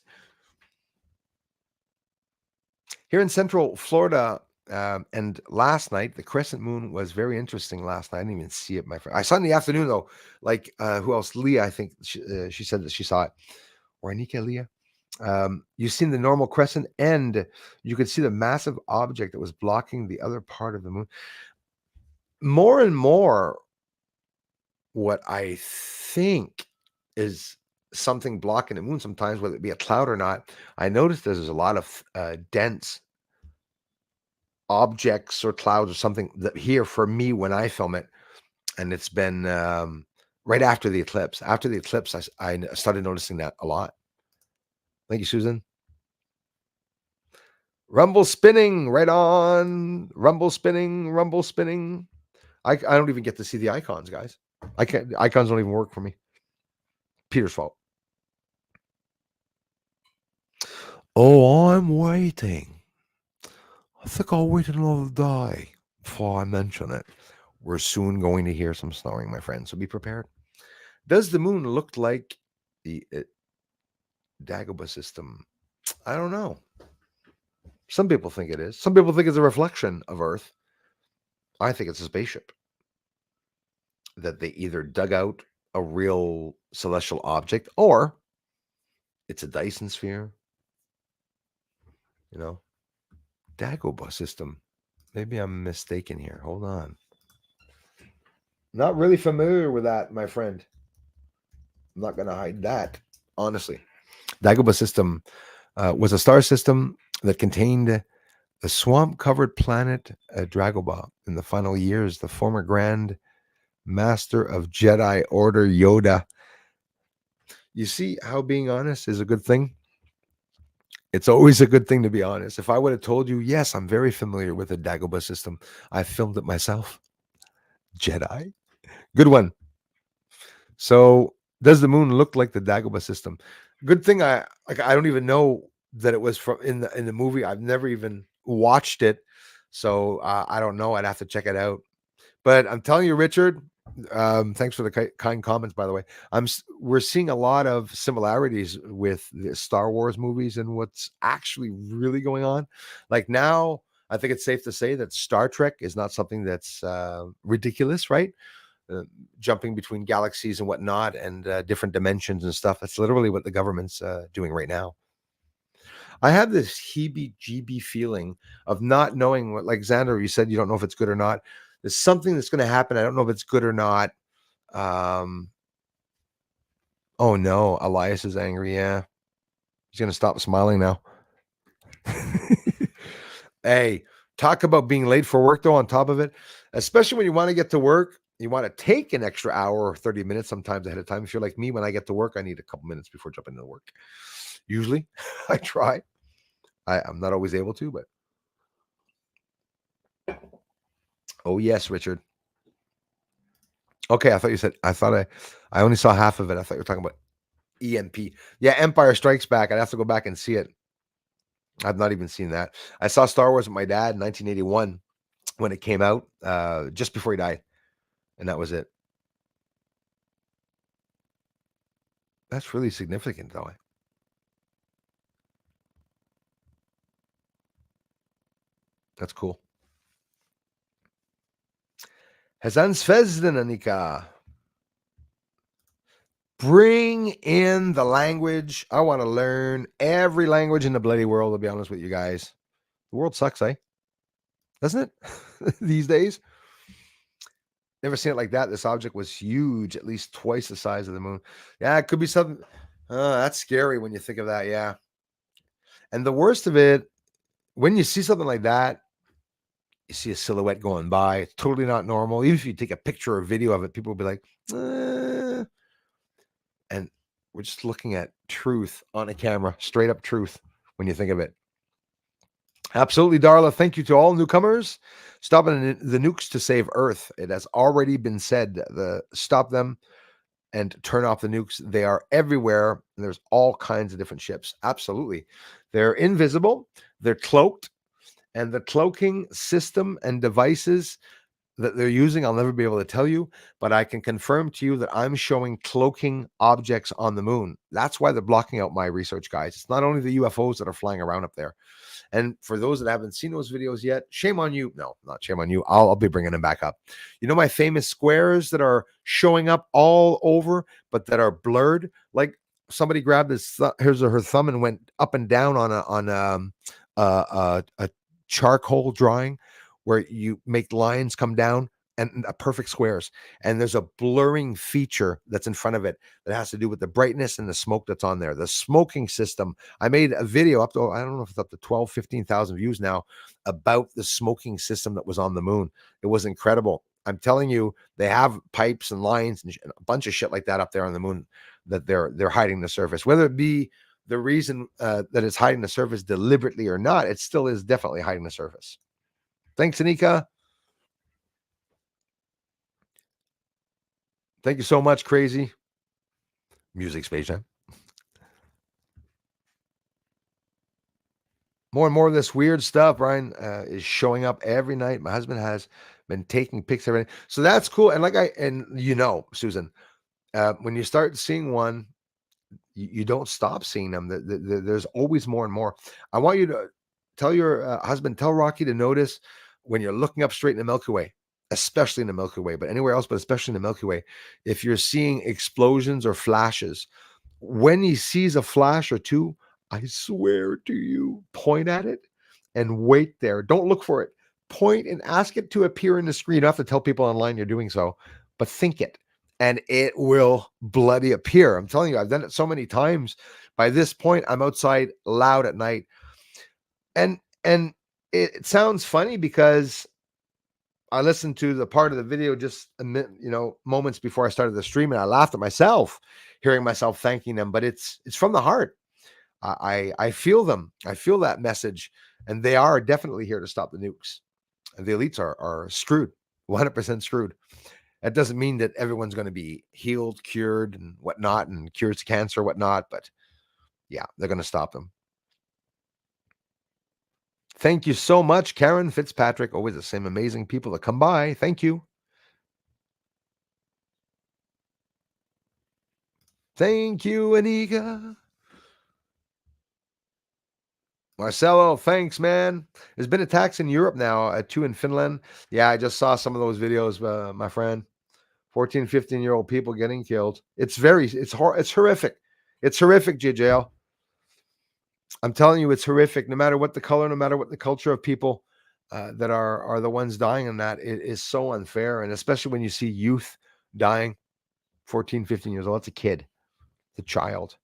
Speaker 1: Here in Central Florida, and last night, the crescent moon was very interesting last night. I didn't even see it, my friend. I saw it in the afternoon, though. Like, who else? Leah, I think she said that she saw it. Or Anika, Leah. You've seen the normal crescent, and you could see the massive object that was blocking the other part of the moon. More and more, what I think is something blocking the moon sometimes, whether it be a cloud or not, I noticed there's a lot of dense objects or clouds or something that here for me when I film it. And it's been right after the eclipse. After the eclipse, I started noticing that a lot. Thank you, Susan. Rumble spinning, right on. Rumble spinning, rumble spinning. I don't even get to see the icons, guys. I can't. Icons don't even work for me. Peter's fault. Oh, I'm waiting. I think I'll wait another day before I mention it. We're soon going to hear some snoring, my friends, so be prepared. Does the moon look like the Dagobah system? I don't know. Some people think it is. Some people think it's a reflection of Earth. I think it's a spaceship that they either dug out a real celestial object or it's a Dyson sphere. You know, Dagobah system. Maybe I'm mistaken here. Hold on. Not really familiar with that, my friend. I'm not going to hide that, honestly. Dagobah system was a star system that contained the swamp-covered planet Dagobah. In the final years, the former Grand Master of Jedi Order Yoda. You see how being honest is a good thing? It's always a good thing to be honest. If I would have told you, yes, I'm very familiar with the Dagobah system. I filmed it myself. Jedi. Good one. So, does the moon look like the Dagobah system? Good thing I don't even know that it was from in the movie. I've never even watched it, so I don't know. I'd have to check it out. But I'm telling you, Richard. Thanks for the kind comments, by the way. We're seeing a lot of similarities with the Star Wars movies and what's actually really going on. Like now, I think it's safe to say that Star Trek is not something that's ridiculous, right? Jumping between galaxies and whatnot and different dimensions and stuff. That's literally what the government's doing right now. I have this heebie-jeebie feeling of not knowing what, like Xander, you said you don't know if it's good or not. There's something that's going to happen. I don't know if it's good or not. Um, oh no, Elias is angry. Yeah, he's going to stop smiling now. Hey, talk about being late for work, though, on top of it, especially when you want to get to work. You want to take an extra hour or 30 minutes sometimes ahead of time. If you're like me, when I get to work, I need a couple minutes before jumping into work. Usually, I try. I'm not always able to, but oh yes, Richard. Okay, I thought you said. I only saw half of it. I thought you were talking about EMP. Yeah, Empire Strikes Back. I'd have to go back and see it. I've not even seen that. I saw Star Wars with my dad in 1981 when it came out, just before he died, and that was it. That's really significant, though. That's cool. Hazans Fezden, Anika. Bring in the language. I want to learn every language in the bloody world, to be honest with you guys. The world sucks, eh? Doesn't it? These days? Never seen it like that. This object was huge, at least twice the size of the moon. Yeah, it could be something. That's scary when you think of that. Yeah. And the worst of it, when you see something like that, you see a silhouette going by. It's totally not normal. Even if you take a picture or video of it, people will be like, and we're just looking at truth on a camera, straight up truth when you think of it. Absolutely, Darla. Thank you to all newcomers. Stopping the nukes to save Earth. It has already been said. Stop them and turn off the nukes. They are everywhere. And there's all kinds of different ships. Absolutely. They're invisible. They're cloaked. And the cloaking system and devices that they're using, I'll never be able to tell you, but I can confirm to you that I'm showing cloaking objects on the moon. That's why they're blocking out my research, guys. It's not only the UFOs that are flying around up there. And for those that haven't seen those videos yet, shame on you. No, not shame on you. I'll be bringing them back up. You know my famous squares that are showing up all over, but that are blurred? Like somebody grabbed her thumb and went up and down on a charcoal drawing where you make lines come down and perfect squares. And there's a blurring feature that's in front of it that has to do with the brightness and the smoke that's on there. The smoking system. I made a video up to, I don't know if it's up to 12, 15,000 views now about the smoking system that was on the moon. It was incredible. I'm telling you, they have pipes and lines and a bunch of shit like that up there on the moon that they're hiding the surface. Whether it be the reason that it's hiding the surface deliberately or not, it still is definitely hiding the surface. Thanks, Anika. Thank you so much, Crazy Music Space Jam. More and more of this weird stuff, Brian, is showing up every night. My husband has been taking pics every night. So that's cool. And Susan, when you start seeing one, you don't stop seeing them. There's always more and more. I want you to tell your husband, tell Rocky to notice when you're looking up straight in the Milky Way, especially in the Milky Way, but anywhere else, but especially in the Milky Way, if you're seeing explosions or flashes, when he sees a flash or two, I swear to you, point at it and wait there. Don't look for it. Point and ask it to appear in the screen. You don't have to tell people online you're doing so, but think it and it will bloody appear. I'm telling you, I've done it so many times. By this point, I'm outside loud at night. And it sounds funny because I listened to the part of the video just moments before I started the stream, and I laughed at myself, hearing myself thanking them. But it's from the heart. I feel them. I feel that message, and they are definitely here to stop the nukes. And the elites are screwed, 100% screwed. That doesn't mean that everyone's going to be healed, cured, and whatnot, and cures cancer, whatnot. But yeah, they're going to stop them. Thank you so much, Karen Fitzpatrick. Always the same amazing people that come by. Thank you. Thank you, Aniga. Marcelo, thanks, man. There's been attacks in Europe now, 2 in Finland. Yeah, I just saw some of those videos, my friend. 14, 15-year-old people getting killed. It's horrific. It's horrific, JJL. I'm telling you, it's horrific. No matter what the color, no matter what the culture of people that are the ones dying in that, it is so unfair. And especially when you see youth dying, 14, 15 years old. It's a kid. It's a child.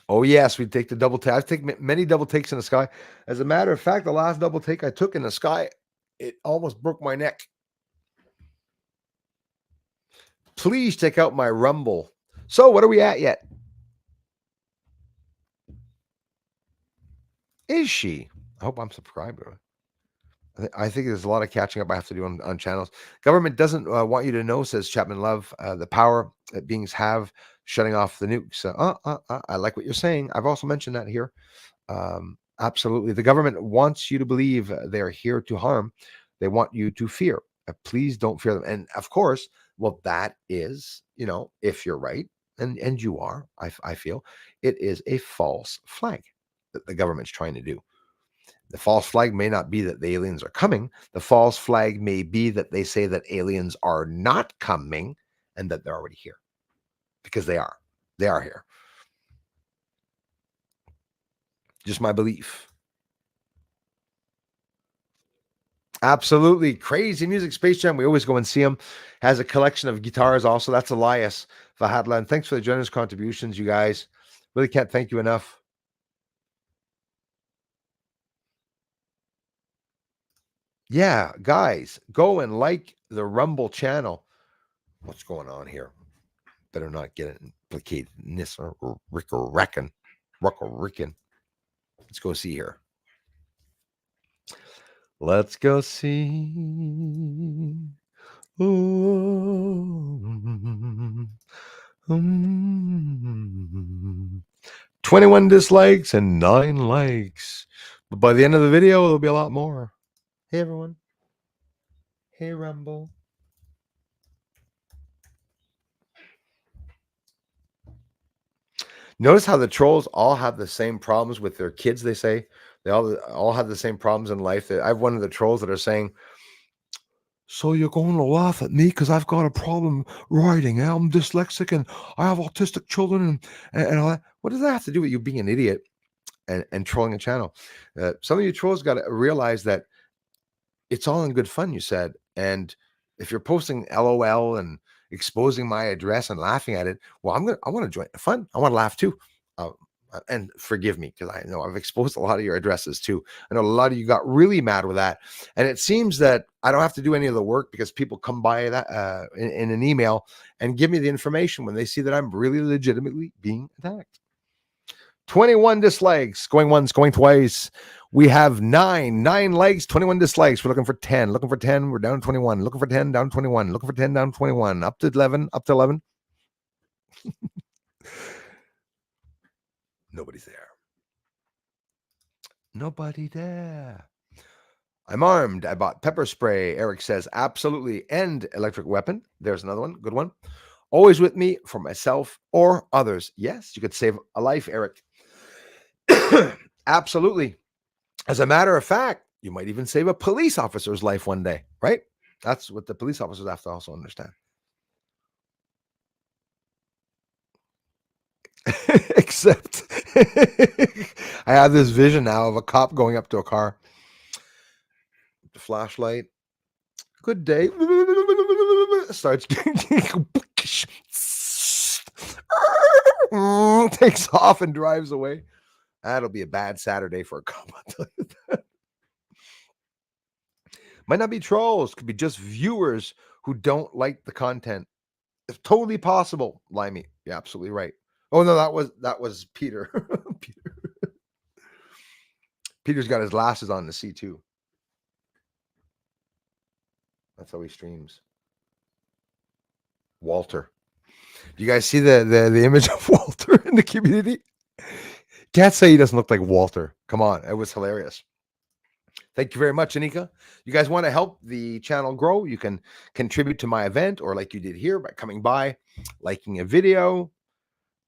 Speaker 1: Oh, yes, we take the double take. I take many double takes in the sky. As a matter of fact, the last double take I took in the sky, it almost broke my neck. Please check out my Rumble. So what are we at yet? Is she? I hope I'm subscribed. I think there's a lot of catching up I have to do on channels. Government doesn't want you to know, says Chapman Love, the power that beings have shutting off the nukes. I like what you're saying. I've also mentioned that here. Absolutely. The government wants you to believe they're here to harm. They want you to fear. Please don't fear them. And of course, well, that is, if you're right, and you are, I feel, it is a false flag that the government's trying to do. The false flag may not be that the aliens are coming. The false flag may be that they say that aliens are not coming and that they're already here, because they are. They are here. Just my belief. Absolutely. Crazy Music Space Jam. We always go and see him. Has a collection of guitars also. That's Elias Vahadlan. Thanks for the generous contributions, you guys. Really can't thank you enough. Yeah, guys, go and like the Rumble channel. What's going on here? Better not get implicated in this or Rick-a-reckin. Let's go see here. Let's go see. Ooh. 21 dislikes and 9 likes. But by the end of the video, there'll be a lot more. Hey, everyone. Hey, Rumble. Notice how the trolls all have the same problems with their kids, they say. They all have the same problems in life. I have one of the trolls that are saying, so you're going to laugh at me because I've got a problem writing. I'm dyslexic and I have autistic children and all that. What does that have to do with you being an idiot and trolling a channel? Some of you trolls got to realize that it's all in good fun, you said. And if you're posting LOL and exposing my address and laughing at it, well, I want to join the fun. I want to laugh too. And forgive me, because I know I've exposed a lot of your addresses too. I know a lot of you got really mad with that. And it seems that I don't have to do any of the work because people come by that in an email and give me the information when they see that I'm really legitimately being attacked. 21 dislikes, going once, going twice. We have nine likes, 21 dislikes. We're looking for 10. Looking for 10. We're down to 21. Looking for 10, down to 21. Looking for 10, down to 21. Up to 11. Up to 11. Nobody's there. Nobody there. I'm armed. I bought pepper spray. Eric says, absolutely. And electric weapon. There's another one. Good one. Always with me for myself or others. Yes, you could save a life, Eric. Absolutely. As a matter of fact, you might even save a police officer's life one day, right? That's what the police officers have to also understand. Except I have this vision now of a cop going up to a car, the flashlight. Good day. Starts takes off and drives away. That'll be a bad Saturday for a cop. I'll tell you that. Might not be trolls, could be just viewers who don't like the content. It's totally possible, Limey. You're absolutely right. Oh no, that was Peter. Peter's got his glasses on to see too. That's how he streams. Walter. Do you guys see the image of Walter in the community? Can't say he doesn't look like Walter. Come on, it was hilarious. Thank you very much, Anika. You guys want to help the channel grow? You can contribute to my event, or like you did here, by coming by, liking a video,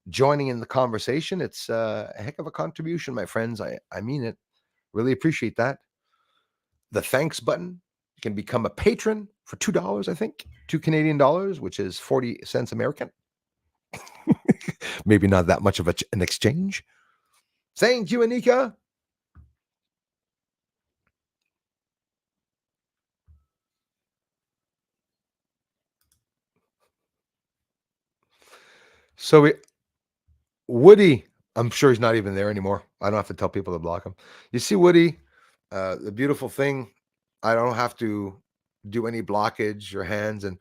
Speaker 1: joining in the conversation. It's a heck of a contribution, my friends. I mean it. Really appreciate that. The thanks button. You can become a patron for $2, I think, $2 Canadian, which is 40 cents American. Maybe not that much of an exchange. Thank you, Anika. So Woody, I'm sure he's not even there anymore. I don't have to tell people to block him. You see, Woody, the beautiful thing, I don't have to do any blockage or hands, and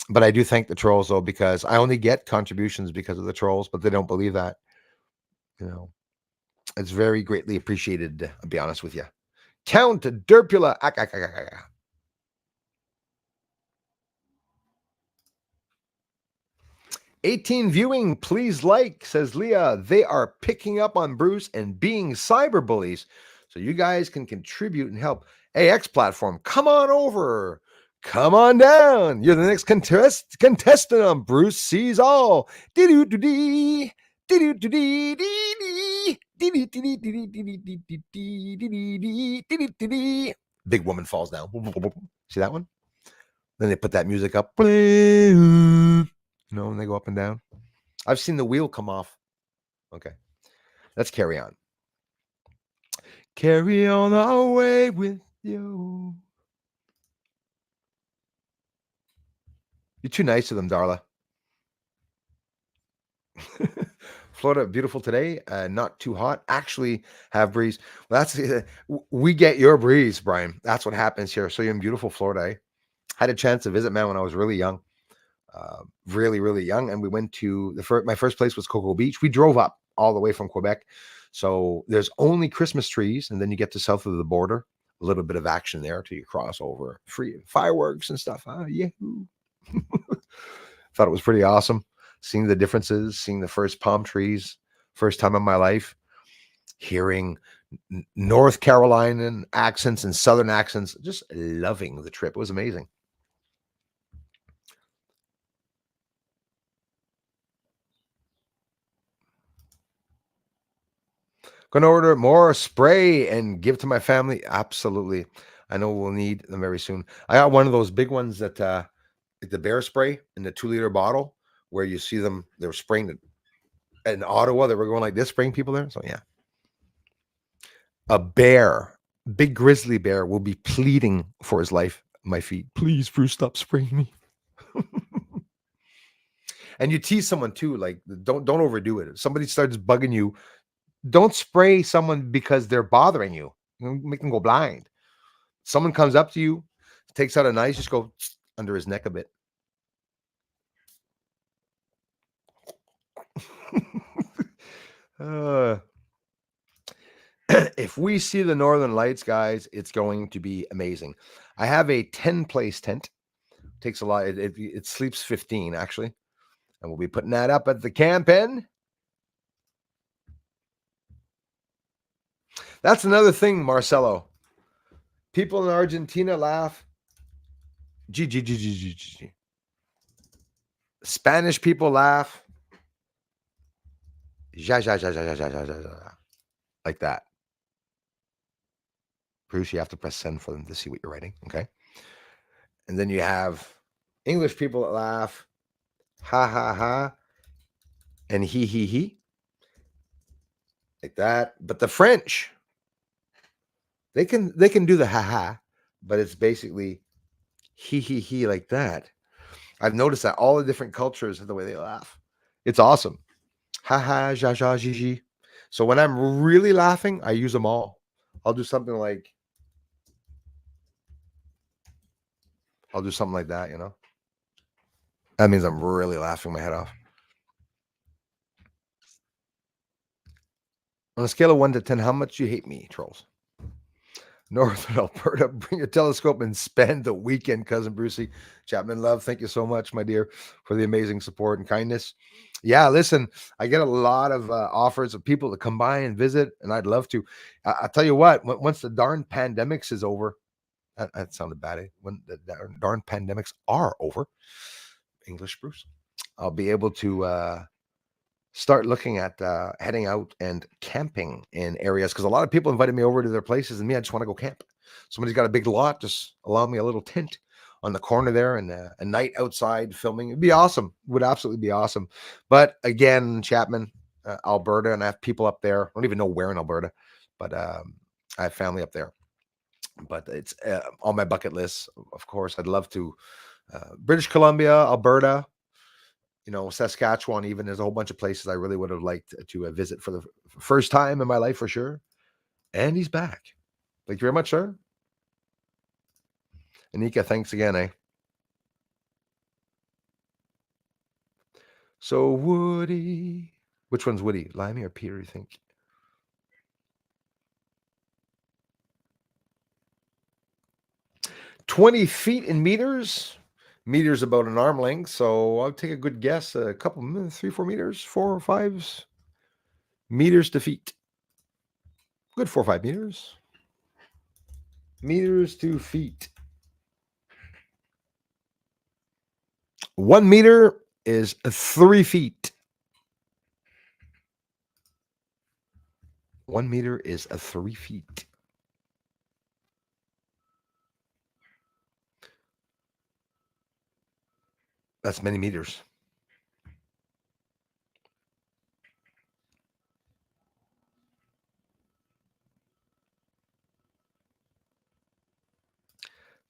Speaker 1: but I do thank the trolls though, because I only get contributions because of the trolls, but they don't believe that. You know, it's very greatly appreciated. I'll be honest with you. Count Derpula. 18 viewing, please like, says Leah. They are picking up on Bruce and being cyber bullies. So you guys can contribute and help. AX platform, come on over. Come on down. You're the next contestant on Bruce Sees All. Big woman falls down. See that one? Then they put that music up. When they go up and down. I've seen the wheel come off. Okay. Let's carry on. Carry on our way with you. You're too nice to them, Darla. Florida, beautiful today. Not too hot. Actually, have breeze. Well, we get your breeze, Brian. That's what happens here. So you're in beautiful Florida. Eh? Had a chance to visit, man, when I was really young. Really, really young. And we went to my first place was Cocoa Beach. We drove up all the way from Quebec. So there's only Christmas trees. And then you get to south of the border, a little bit of action there till you cross over. Free fireworks and stuff. Yahoo. Thought it was pretty awesome. Seeing the differences, seeing the first palm trees, first time in my life, hearing North Carolinian accents and Southern accents, just loving the trip. It was amazing. Going to order more spray and give to my family. Absolutely. I know we'll need them very soon. I got one of those big ones that like the bear spray in the 2-liter bottle where you see them. They were spraying it in Ottawa. They were going like this, spraying people there. So yeah. A bear, big grizzly bear, will be pleading for his life at my feet. Please, Bruce, stop spraying me. And you tease someone too, like don't overdo it. If somebody starts bugging you, don't spray someone because they're bothering you. Make them go blind. Someone comes up to you, takes out a knife, just go under his neck a bit. If we see the northern lights, guys, it's going to be amazing. I have a 10-place tent. Takes a lot. It sleeps 15 actually, and we'll be putting that up at the camp in. That's another thing, Marcelo. People in Argentina laugh. G. Spanish people laugh. Ja. Like that. Bruce, you have to press send for them to see what you're writing. Okay. And then you have English people that laugh. Ha ha ha. And he. Like that. But the French, they can do the ha ha, but it's basically he like that. I've noticed that all the different cultures have the way they laugh. It's awesome. Ha ha, ja, ji. So when I'm really laughing, I use them all. I'll do something like that, you know? That means I'm really laughing my head off. On a scale of 1 to 10, how much do you hate me, trolls? Northern Alberta, bring your telescope and spend the weekend, cousin Brucey. Chapman Love, thank you so much, my dear, for the amazing support and kindness. Yeah, listen, I get a lot of offers of people to come by and visit, and I'd love to. I'll tell you what, once the darn pandemics is over, that sounded bad. Eh? When the darn pandemics are over, English Bruce, I'll be able to start looking at heading out and camping in areas, because a lot of people invited me over to their places, and me, I just want to go camp. Somebody's got a big lot, just allow me a little tent on the corner there, and a night outside filming. It'd be awesome. It would absolutely be awesome. But again, Chapman, Alberta, and I have people up there. I don't even know where in Alberta, but I have family up there. But it's on my bucket list. Of course, I'd love to. British Columbia, Alberta, Saskatchewan, even. There's a whole bunch of places I really would have liked to visit for the first time in my life, for sure. And he's back. Thank you very much, sir. Anika, thanks again, eh? So Woody, which one's Woody? Limey or Peter, you think? "20 feet in meters." Meters about an arm length, so I'll take a good guess. A couple, 3-4 meters, 4 or 5 meters to feet. Good 4 or 5 meters. Meters to feet. 1 meter is 3 feet. 1 meter is 3 feet. That's many meters.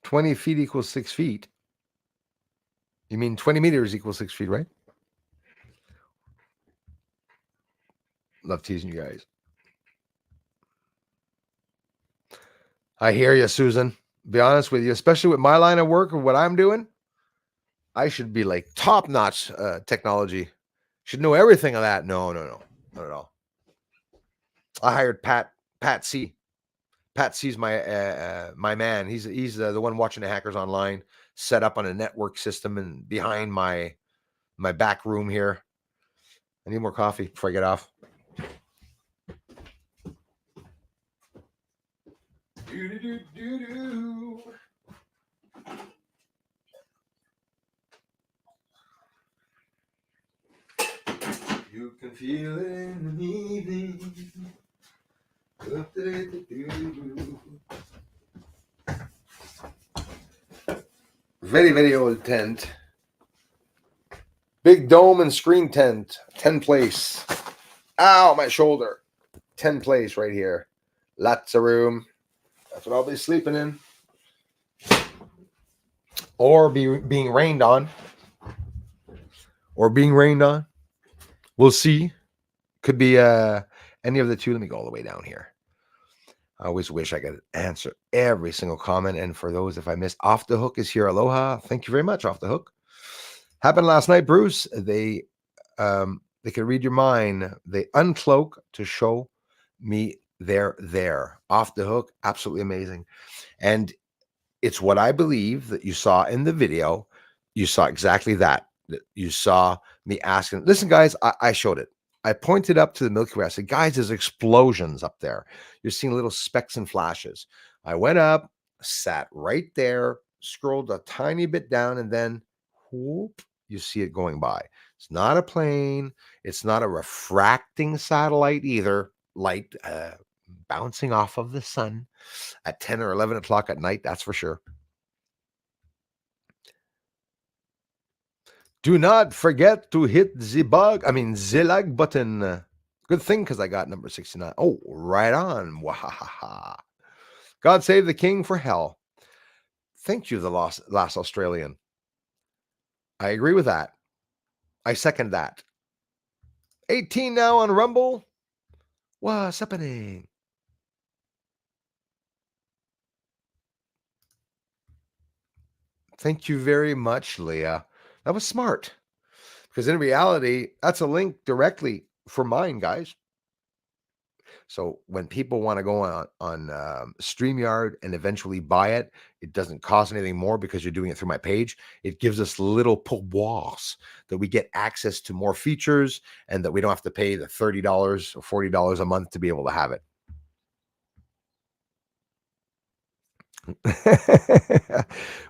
Speaker 1: "20 feet equals 6 feet. You mean 20 meters equals 6 feet, right? Love teasing you guys. I hear you, Susan. Be honest with you, especially with my line of work or what I'm doing, I should be like top-notch technology. Should know everything of that. No, not at all. I hired Pat C. Pat C's my man. He's the one watching the hackers online, set up on a network system and behind my back room here. I need more coffee before I get off. You can feel it in the evening. Very, very old tent. Big dome and screen tent. 10 place. Ow, my shoulder. 10 place right here. Lots of room. That's what I'll be sleeping in. Or being rained on. We'll see. Could be any of the two. Let me go all the way down here. I always wish I could answer every single comment. And for those, if I missed, Off the Hook is here. Aloha. Thank you very much, Off the Hook. Happened last night, Bruce. They can read your mind. They uncloak to show me They're there. Off the hook. Absolutely amazing. And it's what I believe that you saw in the video. You saw exactly that. You saw me asking, listen, guys, I showed it. I pointed up to the Milky Way. I said, guys, there's explosions up there. You're seeing little specks and flashes. I went up, sat right there, scrolled a tiny bit down, and then whoop, you see it going by. It's not a plane. It's not a refracting satellite either. Light bouncing off of the sun at 10 or 11 o'clock at night, that's for sure. Do not forget to hit the like button. Good thing because I got number 69. Oh, right on. Wahaha. God save the king for hell. Thank you, the last Australian. I agree with that. I second that. 18 now on Rumble. What's happening? Thank you very much, Leah. That was smart. Because in reality, that's a link directly for mine, guys. So when people want to go on StreamYard and eventually buy it, it doesn't cost anything more because you're doing it through my page. It gives us little pourboires that we get access to more features and that we don't have to pay the $30 or $40 a month to be able to have it.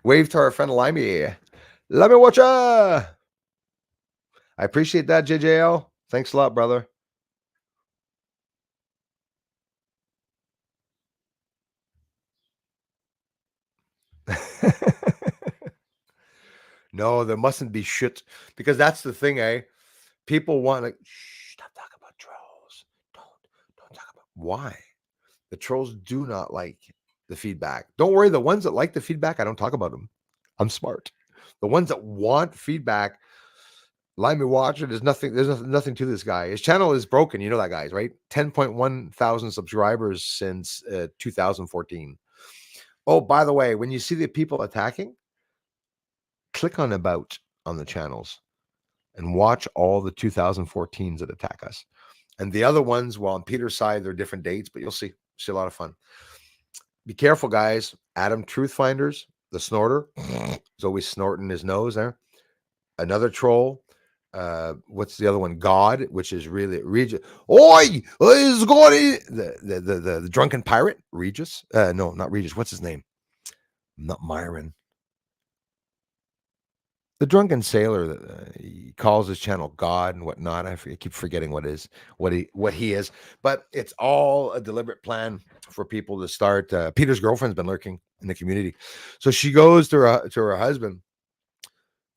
Speaker 1: Wave to our friend Limey. Let me watch ya. I appreciate that, JJL. Thanks a lot, brother. No, there mustn't be shit because that's the thing, eh? People want to stop talking about trolls. Don't talk about why. The trolls do not like the feedback. Don't worry, the ones that like the feedback, I don't talk about them. I'm smart. The ones that want feedback, let me watch it. There's nothing to this guy. His channel is broken. You know that, guys, right? 10.1 thousand subscribers since 2014. Oh, by the way, when you see the people attacking, click on about on the channels and watch all the 2014s that attack us. And the other ones, well, on Peter's side, they're different dates, but you'll see a lot of fun. Be careful, guys. Adam Truthfinders, the snorter, is always snorting his nose there. Another troll. What's the other one? God, which is really Regis. Oi, is God the drunken pirate? Regis? No, not Regis. What's his name? Not Myron. The drunken sailor, he calls his channel God and whatnot. I keep forgetting what he is, but it's all a deliberate plan for people to start. Peter's girlfriend's been lurking in the community, so she goes to her husband.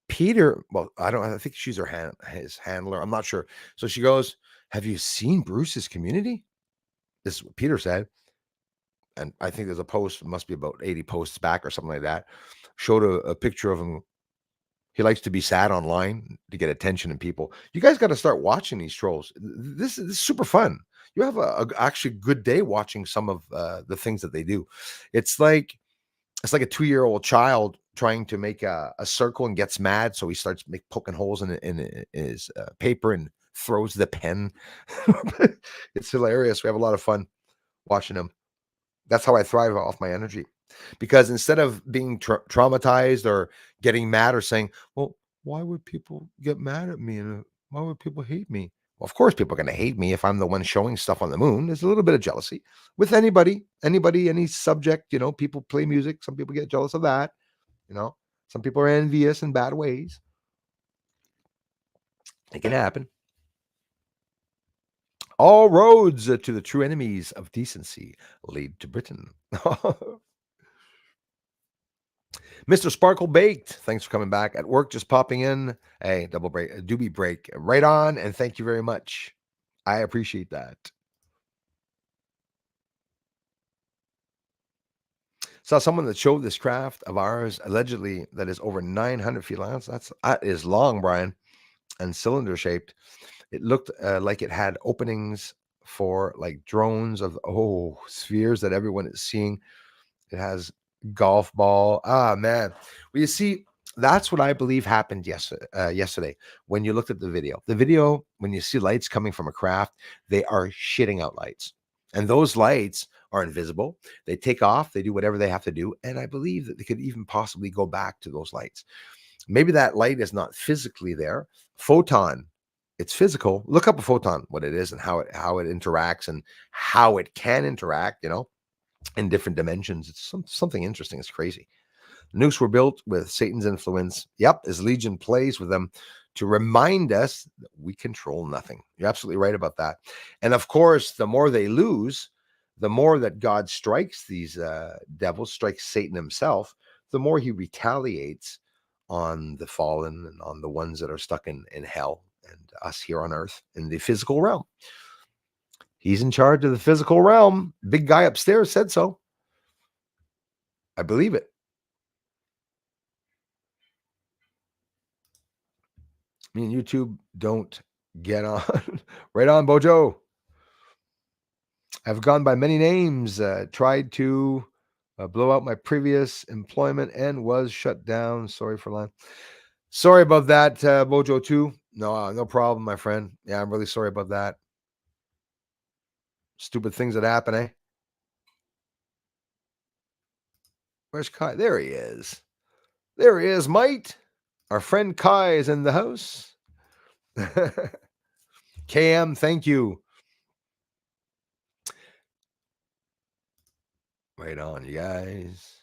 Speaker 1: Peter, well, I think she's his handler. I'm not sure. So she goes, "Have you seen Bruce's community?" This is what Peter said, and I think there's a post. It must be about 80 posts back or something like that. Showed a picture of him. He likes to be sad online to get attention and people. You guys got to start watching these trolls. This is super fun. You have a actually good day watching some of the things that they do. It's like a 2-year-old child trying to make a circle and gets mad, so he starts poking holes in his paper and throws the pen. It's hilarious. We have a lot of fun watching him. That's how I thrive off my energy. Because instead of being traumatized or getting mad or saying, well, why would people get mad at me? And why would people hate me? Well, of course, people are going to hate me if I'm the one showing stuff on the moon. There's a little bit of jealousy with anybody, any subject. People play music. Some people get jealous of that. Some people are envious in bad ways. It can happen. All roads to the true enemies of decency lead to Britain. Mr. Sparkle Baked, thanks for coming back. At work, just popping in. Hey, double break, a doobie break. Right on, and thank you very much. I appreciate that. Saw someone that showed this craft of ours, allegedly, that is over 900 feet long. That is long, Brian, and cylinder shaped. It looked like it had openings for like drones of spheres that everyone is seeing. It has golf ball. Ah, man. Well, you see, that's what I believe happened yesterday when you looked at the video. The video, when you see lights coming from a craft, they are shitting out lights. And those lights are invisible. They take off, they do whatever they have to do. And I believe that they could even possibly go back to those lights. Maybe that light is not physically there. Photon, it's physical. Look up a photon, what it is and how it interacts and how it can interact, in different dimensions. It's something interesting. It's crazy. Nukes were built with Satan's influence. Yep, his legion plays with them to remind us that we control nothing. You're absolutely right about that. And of course, the more they lose, the more that God strikes these devils, strikes Satan himself, the more he retaliates on the fallen and on the ones that are stuck in hell and us here on earth in the physical realm. He's in charge of the physical realm. Big guy upstairs said so. I believe it. Me and YouTube don't get on. Right on, Bojo. I've gone by many names, tried to blow out my previous employment and was shut down. Sorry for lying. Sorry about that, Bojo, too. No problem, my friend. Yeah, I'm really sorry about that. Stupid things that happen, eh? Where's Kai? There he is. There he is, mate. Our friend Kai is in the house. KM, thank you. Right on, you guys.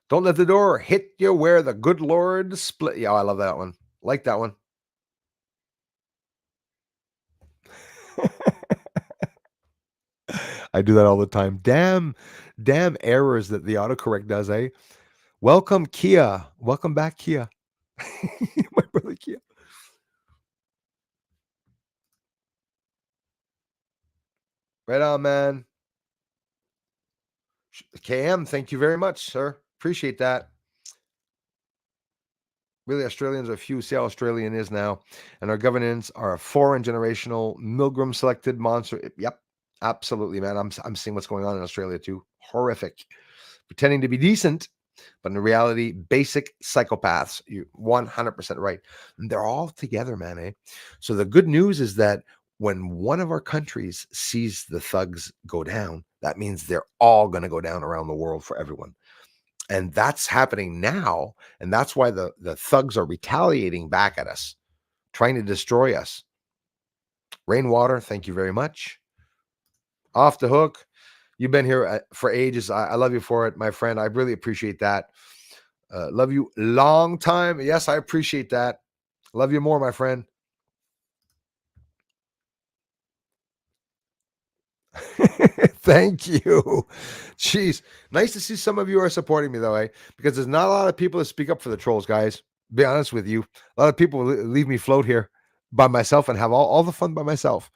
Speaker 1: Don't let the door hit you where the good Lord split. Yeah, I love that one. Like that one. I do that all the time. Damn errors that the autocorrect does, eh? Welcome, Kia. Welcome back, Kia. My brother Kia. Right on, man. KM, thank you very much, sir. Appreciate that. Really, Australians are few. See how Australian is now. And our governance are a foreign generational Milgram selected monster. Yep, absolutely, man. I'm seeing what's going on in Australia too. Horrific. Pretending to be decent, but in reality, basic psychopaths. You're 100% right. And they're all together, man. Eh? So the good news is that when one of our countries sees the thugs go down, that means they're all going to go down around the world for everyone. And that's happening now. And that's why the thugs are retaliating back at us, trying to destroy us. Rainwater, thank you very much. Off the hook. You've been here for ages. I love you for it, my friend. I really appreciate that. Love you long time. Yes, I appreciate that. Love you more, my friend. Thank you. Jeez. Nice to see some of you are supporting me, though, eh? Because there's not a lot of people that speak up for the trolls, guys. Be honest with you. A lot of people leave me float here by myself and have all the fun by myself.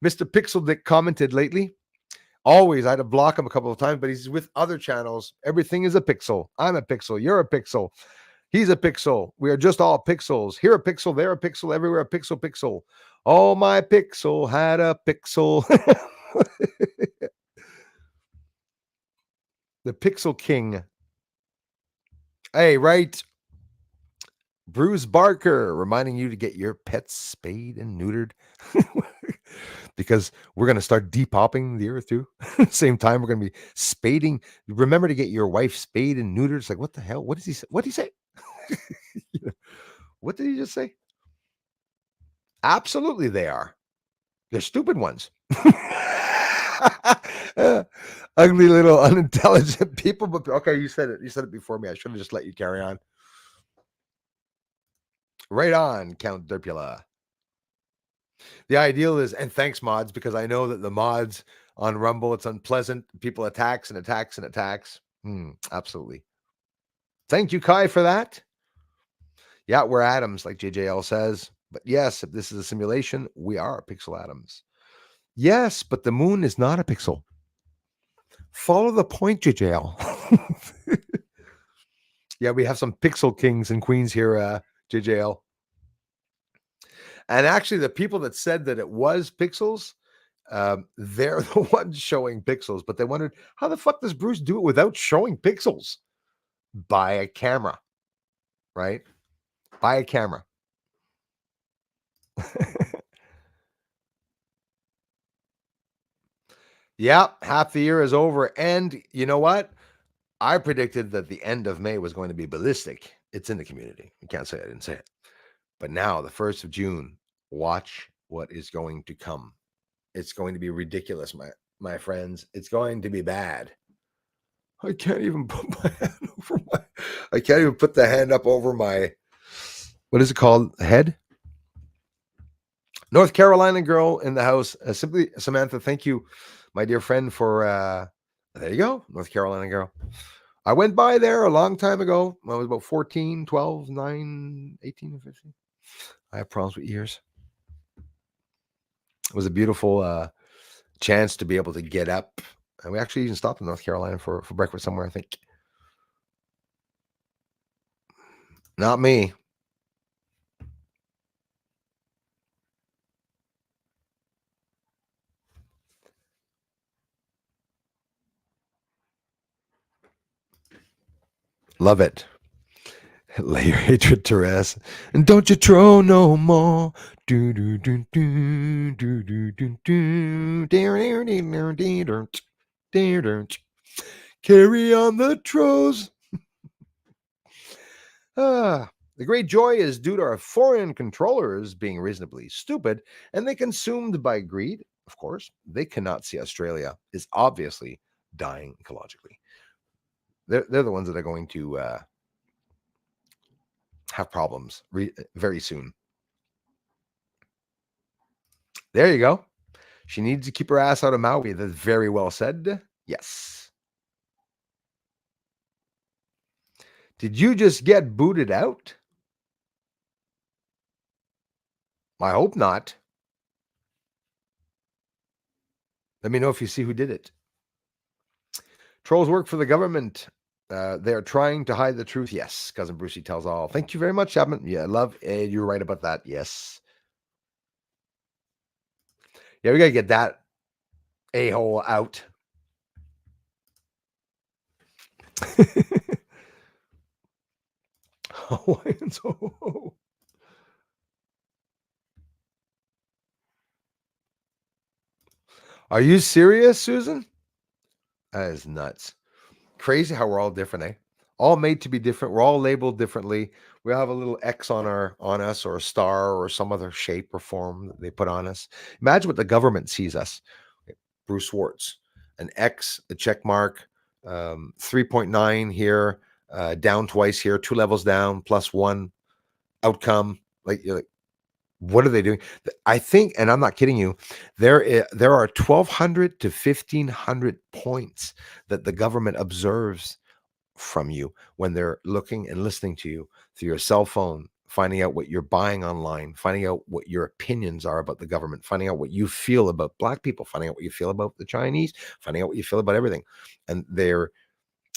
Speaker 1: Mr. Pixel Dick commented lately. Always, I had to block him a couple of times, but he's with other channels. Everything is a pixel. I'm a pixel. You're a pixel. He's a pixel. We are just all pixels. Here a pixel, there a pixel, everywhere a pixel, pixel. Oh, my pixel had a pixel. The Pixel King. Hey, right. Bruce Barker reminding you to get your pets spayed and neutered. Because we're going to start depopping the earth too. Same time, we're going to be spading. Remember to get your wife spayed and neutered. It's like, what the hell? What does he say? What did he say? What did he just say? Absolutely, they are. They're stupid ones. Ugly little unintelligent people. But okay, you said it. You said it before me. I should have just let you carry on. Right on, Count Derpula. The ideal is, and thanks mods, because I know that the mods on Rumble, it's unpleasant. People attacks and attacks and attacks. Absolutely. Thank you, Kai, for that. Yeah, we're atoms, like JJL says. But yes, if this is a simulation, we are pixel atoms. Yes, but the moon is not a pixel. Follow the point, JJL. Yeah, we have some pixel kings and queens here, JJL. And actually, the people that said that it was pixels, they're the ones showing pixels. But they wondered, how the fuck does Bruce do it without showing pixels? Buy a camera, right? Buy a camera. Yeah, half the year is over. And you know what? I predicted that the end of May was going to be ballistic. It's in the community. You can't say I didn't say it. But now, the 1st of June, watch what is going to come. It's going to be ridiculous, my friends. It's going to be bad. I can't even put my hand over my. I can't even put the hand up over my. What is it called? Head. North Carolina girl in the house. Simply Samantha. Thank you, my dear friend, for. There you go, North Carolina girl. I went by there a long time ago. I was about 14, 12, 9, 18, 15. I have problems with years. It was a beautiful chance to be able to get up. And we actually even stopped in North Carolina for breakfast somewhere, I think. Not me. Love it. Lay your hatred to rest. And don't you throw no more. Do do do do do do do do. Carry on the trows. The great joy is due to our foreign controllers being reasonably stupid and they consumed by greed. Of course, they cannot see Australia is obviously dying ecologically. They're the ones that are going to have problems very soon. There you go. She needs to keep her ass out of Maui. That's very well said. Yes. Did you just get booted out? I hope not. Let me know if you see who did it. Trolls work for the government. They are trying to hide the truth. Yes, cousin Brucey tells all. Thank you very much, Chapman. Yeah, love. You're right about that. Yes. Yeah, we gotta get that a-hole out. Hawaiians. Oh. Are you serious, Susan? That is nuts. Crazy how we're all different, eh? All made to be different. We're all labeled differently. We have a little X on us, or a star, or some other shape or form that they put on us. Imagine what the government sees us. Bruce Swartz, an X, a check mark, 3.9 here, down twice here, 2 levels down, +1 outcome. Like, you're like, what are they doing? I think, and I'm not kidding you, there are 1,200 to 1,500 points that the government observes from you when they're looking and listening to you through your cell phone, finding out what you're buying online, finding out what your opinions are about the government, finding out what you feel about Black people, finding out what you feel about the Chinese, finding out what you feel about everything. And they're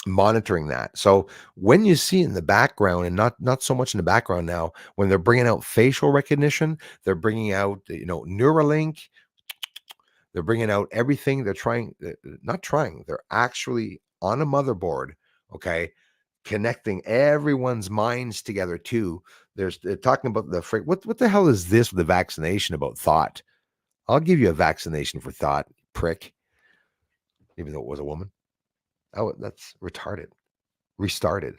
Speaker 1: monitoring that. So when you see in the background, and not so much in the background now, when they're bringing out facial recognition, they're bringing out, Neuralink, they're bringing out everything. They're not trying, they're actually on a motherboard, okay, connecting everyone's minds together too. They're talking about what the hell is this with the vaccination about thought? I'll give you a vaccination for thought, prick, even though it was a woman. Oh, that's retarded. Restarted.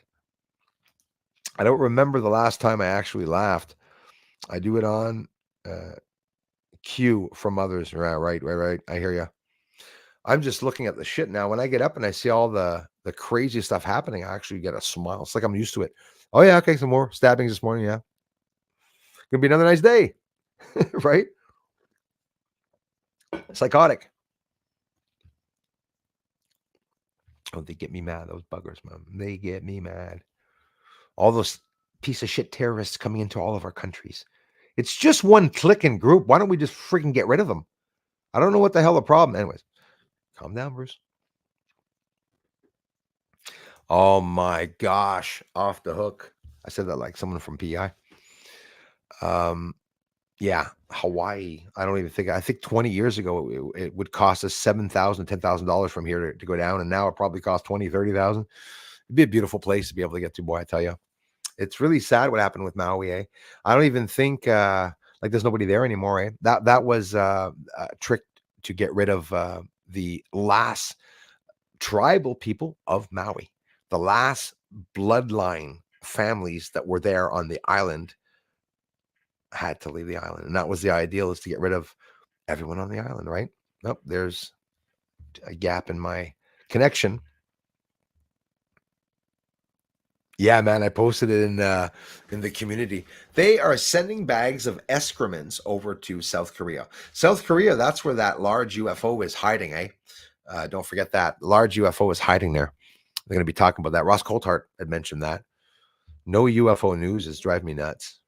Speaker 1: I don't remember the last time I actually laughed. I do it on cue from others. Yeah, right. I hear you. I'm just looking at the shit now. When I get up and I see all the crazy stuff happening, I actually get a smile. It's like I'm used to it. Oh yeah, okay, some more stabbings this morning. Yeah, gonna be another nice day, right? Psychotic. Oh, they get me mad. Those buggers, man. They get me mad. All those piece of shit terrorists coming into all of our countries. It's just one clique and group. Why don't we just freaking get rid of them? I don't know what the hell the problem. Anyways, calm down, Bruce. Oh my gosh, off the hook. I said that like someone from PI. Yeah, Hawaii. I think 20 years ago it would cost us $7,000, $10,000 from here to go down, and now it probably costs 20, 30,000. It'd be a beautiful place to be able to get to, boy, I tell you. It's really sad what happened with Maui, eh? I don't even think like there's nobody there anymore, eh? That was a trick to get rid of the last tribal people of Maui, the last bloodline families that were there on the island had to leave the island. And that was the ideal, is to get rid of everyone on the island, right? Nope, there's a gap in my connection. Yeah, man, I posted it in the community. They are sending bags of excrements over to South Korea. South Korea, that's where that large UFO is hiding, eh? Don't forget that. Large UFO is hiding there. They're going to be talking about that. Ross Coulthart had mentioned that. No UFO news is driving me nuts.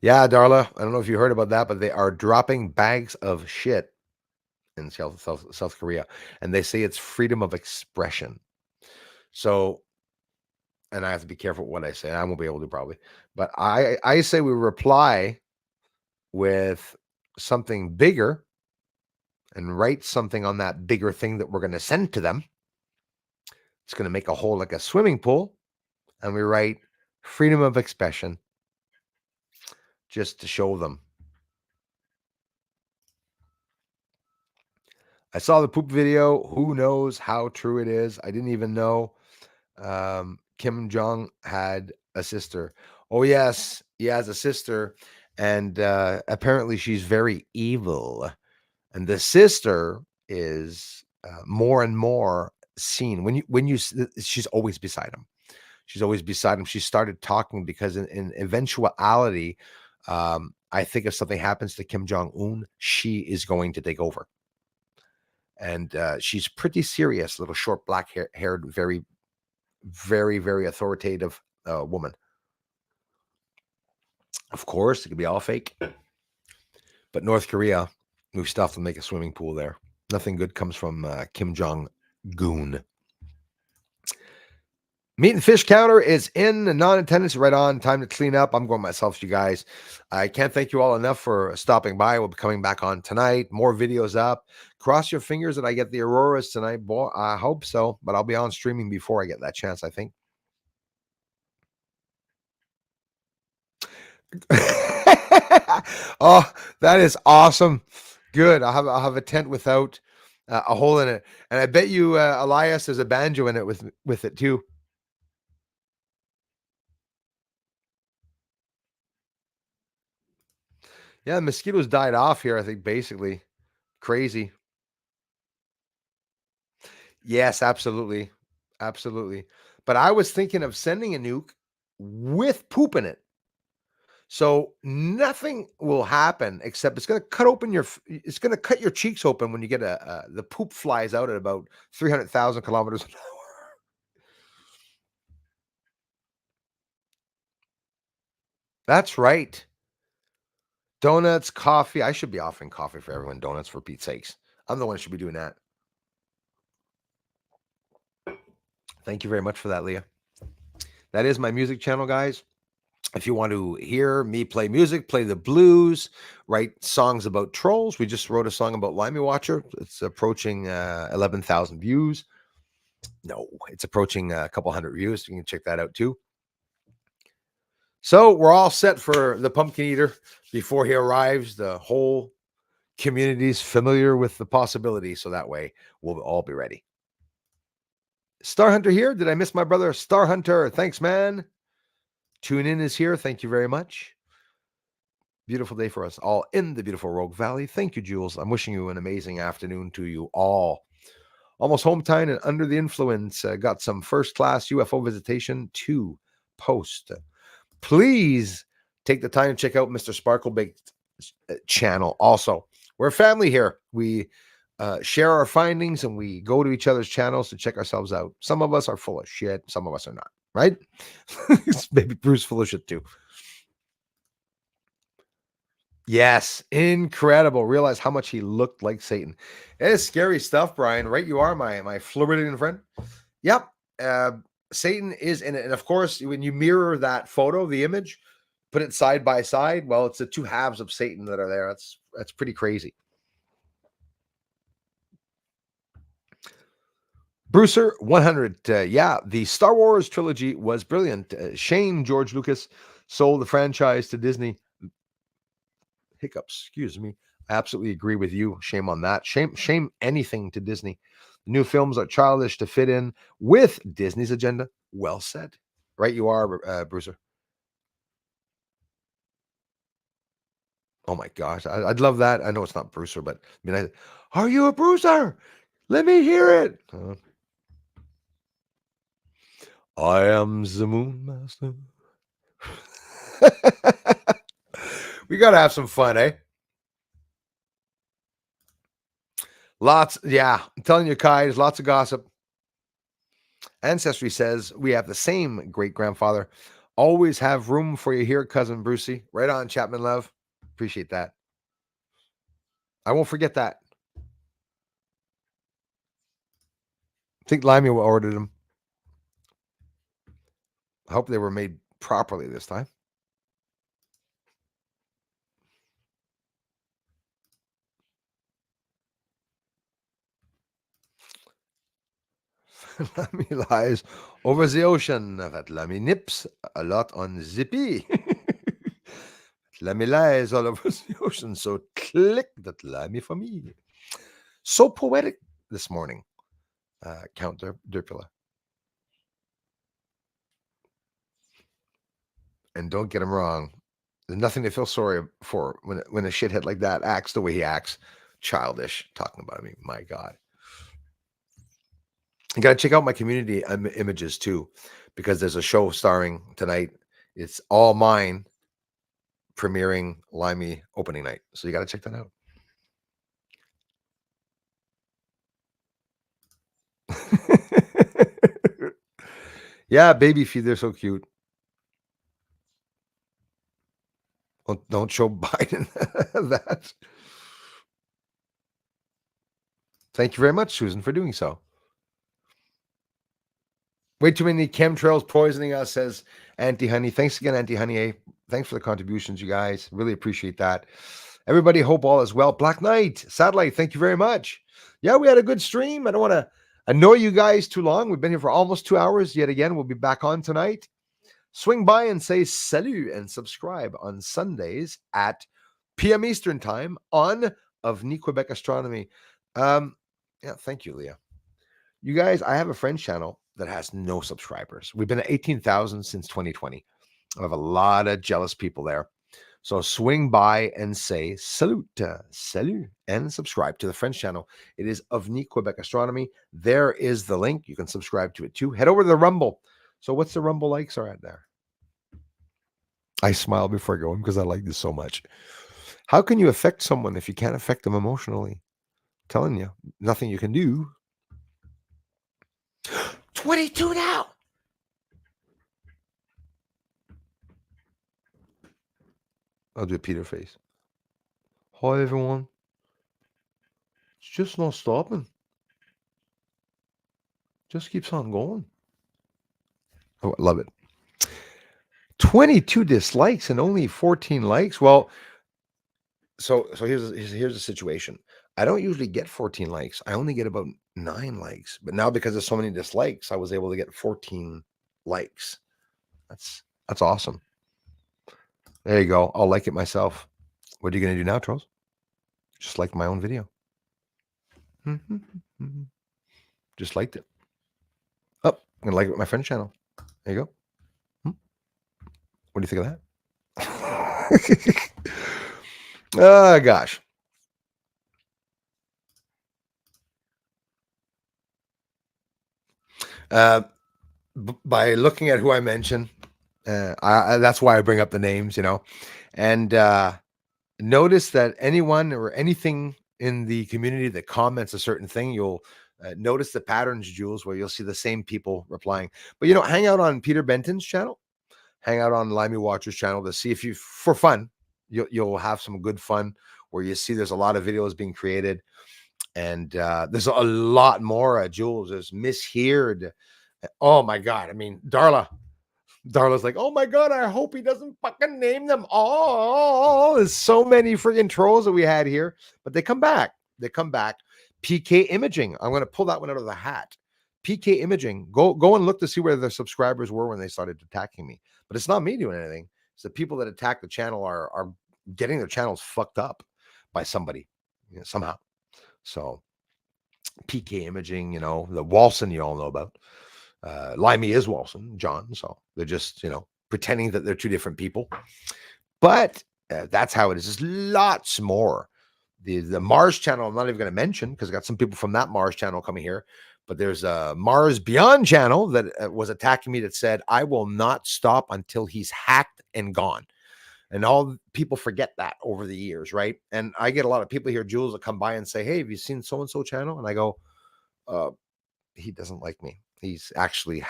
Speaker 1: Yeah, Darla, I don't know if you heard about that, but they are dropping bags of shit in South Korea, and they say it's freedom of expression. So, and I have to be careful what I say. I won't be able to probably, but I say we reply with something bigger and write something on that bigger thing that we're going to send to them. It's going to make a hole like a swimming pool, and we write freedom of expression just to show them. I saw the poop video. Who knows how true it is? I didn't even know Kim Jong had a sister. Oh, yes, he has a sister. And apparently she's very evil. And the sister is more and more seen. She's always beside him. She's always beside him. She started talking because in eventuality, I think if something happens to Kim Jong-un, she is going to take over. And she's pretty serious, little short black haired, very, very, very authoritative woman. Of course, it could be all fake. But North Korea, we've stuffed to make a swimming pool there. Nothing good comes from Kim Jong-un. Meat and fish counter is in, non-attendance right on. Time to clean up. I'm going myself, you guys. I can't thank you all enough for stopping by. We'll be coming back on tonight. More videos up. Cross your fingers that I get the auroras tonight. Boy, I hope so, but I'll be on streaming before I get that chance, I think. Oh, that is awesome. Good. I'll have a tent without a hole in it, and I bet you, Elias, there's a banjo in it with it too. Yeah, mosquitoes died off here, I think, basically. Crazy. Yes, absolutely. Absolutely. But I was thinking of sending a nuke with poop in it. So nothing will happen except it's going to cut your cheeks open when you get the poop flies out at about 300,000 kilometers an hour. That's right. Donuts, coffee. I should be offering coffee for everyone. Donuts, for Pete's sakes. I'm the one who should be doing that. Thank you very much for that, Leah. That is my music channel, guys. If you want to hear me play music, play the blues, write songs about trolls. We just wrote a song about Limey Watcher. It's approaching 11,000 views. No, it's approaching a couple hundred views. You can check that out too. So we're all set for the pumpkin eater before he arrives. The whole community is familiar with the possibility, so that way we'll all be ready. Star Hunter here. Did I miss my brother? Star Hunter. Thanks, man. Tune in is here. Thank you very much. Beautiful day for us all in the beautiful Rogue Valley. Thank you, Jules. I'm wishing you an amazing afternoon to you all. Almost home time and under the influence. Got some first-class UFO visitation to post. Please take the time to check out Mr. Sparklebaked channel. Also, we're a family here. We share our findings and we go to each other's channels to check ourselves out. Some of us are full of shit. Some of us are not, right? Maybe Bruce full of shit too. Yes, incredible. Realize how much he looked like Satan. It is scary stuff, Brian. Right, you are my Floridian friend. Yep. Satan is in it. And of course, when you mirror that photo, the image, put it side by side, well, it's the two halves of Satan that are there. That's pretty crazy. Brucer 100. Yeah, the Star Wars trilogy was brilliant. Shane George Lucas sold the franchise to Disney. Hiccups, excuse me. Absolutely agree with you. Shame on that. Shame anything to Disney. The new films are childish to fit in with Disney's agenda. Well said. Right, you are, Bruiser. Oh my gosh, I'd love that. I know it's not Bruiser, but I mean, are you a Bruiser? Let me hear it. I am the Moon Master. We gotta have some fun, eh? Lots, yeah. I'm telling you, Kai, there's lots of gossip. Ancestry says we have the same great grandfather. Always have room for you here, cousin Brucey. Right on, Chapman Love. Appreciate that. I won't forget that. I think Limey ordered them. I hope they were made properly this time. Lemmy lies over the ocean. That Lemmy nips a lot on Zippy. Lemmy lies all over the ocean. So click that Lemmy for me. So poetic this morning, Count Derpula. And don't get him wrong. There's nothing to feel sorry for when a shithead like that acts the way he acts. Childish, talking about me. My God. You got to check out my community images too, because there's a show starring tonight. It's all mine, premiering Limey opening night. So you got to check that out. Yeah, baby feet, they're so cute. Don't show Biden that. Thank you very much, Susan, for doing so. Way too many chemtrails poisoning us, says Auntie Honey. Thanks again, Auntie Honey. Thanks for the contributions, you guys. Really appreciate that. Everybody, hope all is well. Black Knight, Satellite, thank you very much. Yeah, we had a good stream. I don't want to annoy you guys too long. We've been here for almost 2 hours. Yet again, we'll be back on tonight. Swing by and say salut and subscribe on Sundays at PM Eastern Time on Avni Quebec Astronomy. Yeah, thank you, Leah. You guys, I have a friend channel that has no subscribers. We've been at 18,000 since 2020. I have a lot of jealous people there. So swing by and say salute, salut, and subscribe to the French channel. It is Avni Quebec Astronomy. There is the link. You can subscribe to it too. Head over to the Rumble. So what's the Rumble likes are at there? I smile before going because I like this so much. How can you affect someone if you can't affect them emotionally? I'm telling you, nothing you can do. 22 now. I'll do a Peter face. Hi, everyone. It's just not stopping. Just keeps on going. Oh, I love it. 22 dislikes and only 14 likes. Well, so here's the situation. I don't usually get 14 likes. I only get about 9 likes. But now because of so many dislikes, I was able to get 14 likes. That's awesome. There you go. I'll like it myself. What are you going to do now, Charles? Just like my own video. Just liked it. Oh, I'm going to like it with my friend's channel. There you go. What do you think of that? Oh, gosh. By looking at who I mention, that's why I bring up the names, and notice that anyone or anything in the community that comments a certain thing, you'll notice the patterns, Jules, where you'll see the same people replying. But hang out on Peter Benton's channel, hang out on Limey Watcher's channel to see if you, for fun, you'll have some good fun where you see there's a lot of videos being created, and there's a lot more. Jules, there's misheard. Oh my God! I mean, Darla's like, oh my God, I hope he doesn't fucking name them all. There's so many friggin' trolls that we had here, but they come back. PK Imaging. I'm going to pull that one out of the hat. PK Imaging. Go and look to see where the subscribers were when they started attacking me. But it's not me doing anything. It's the people that attack the channel are getting their channels fucked up by somebody, somehow. So PK imaging, the Walson you all know about. Limey is Walson, John. So they're just, pretending that they're two different people. But that's how it is. There's lots more. The Mars channel, I'm not even going to mention because I got some people from that Mars channel coming here. But there's a Mars Beyond channel that was attacking me that said, I will not stop until he's hacked and gone. And all people forget that over the years, right? And I get a lot of people here, Jules, that come by and say, hey, have you seen so-and-so channel? And I go, he doesn't like me. He's actually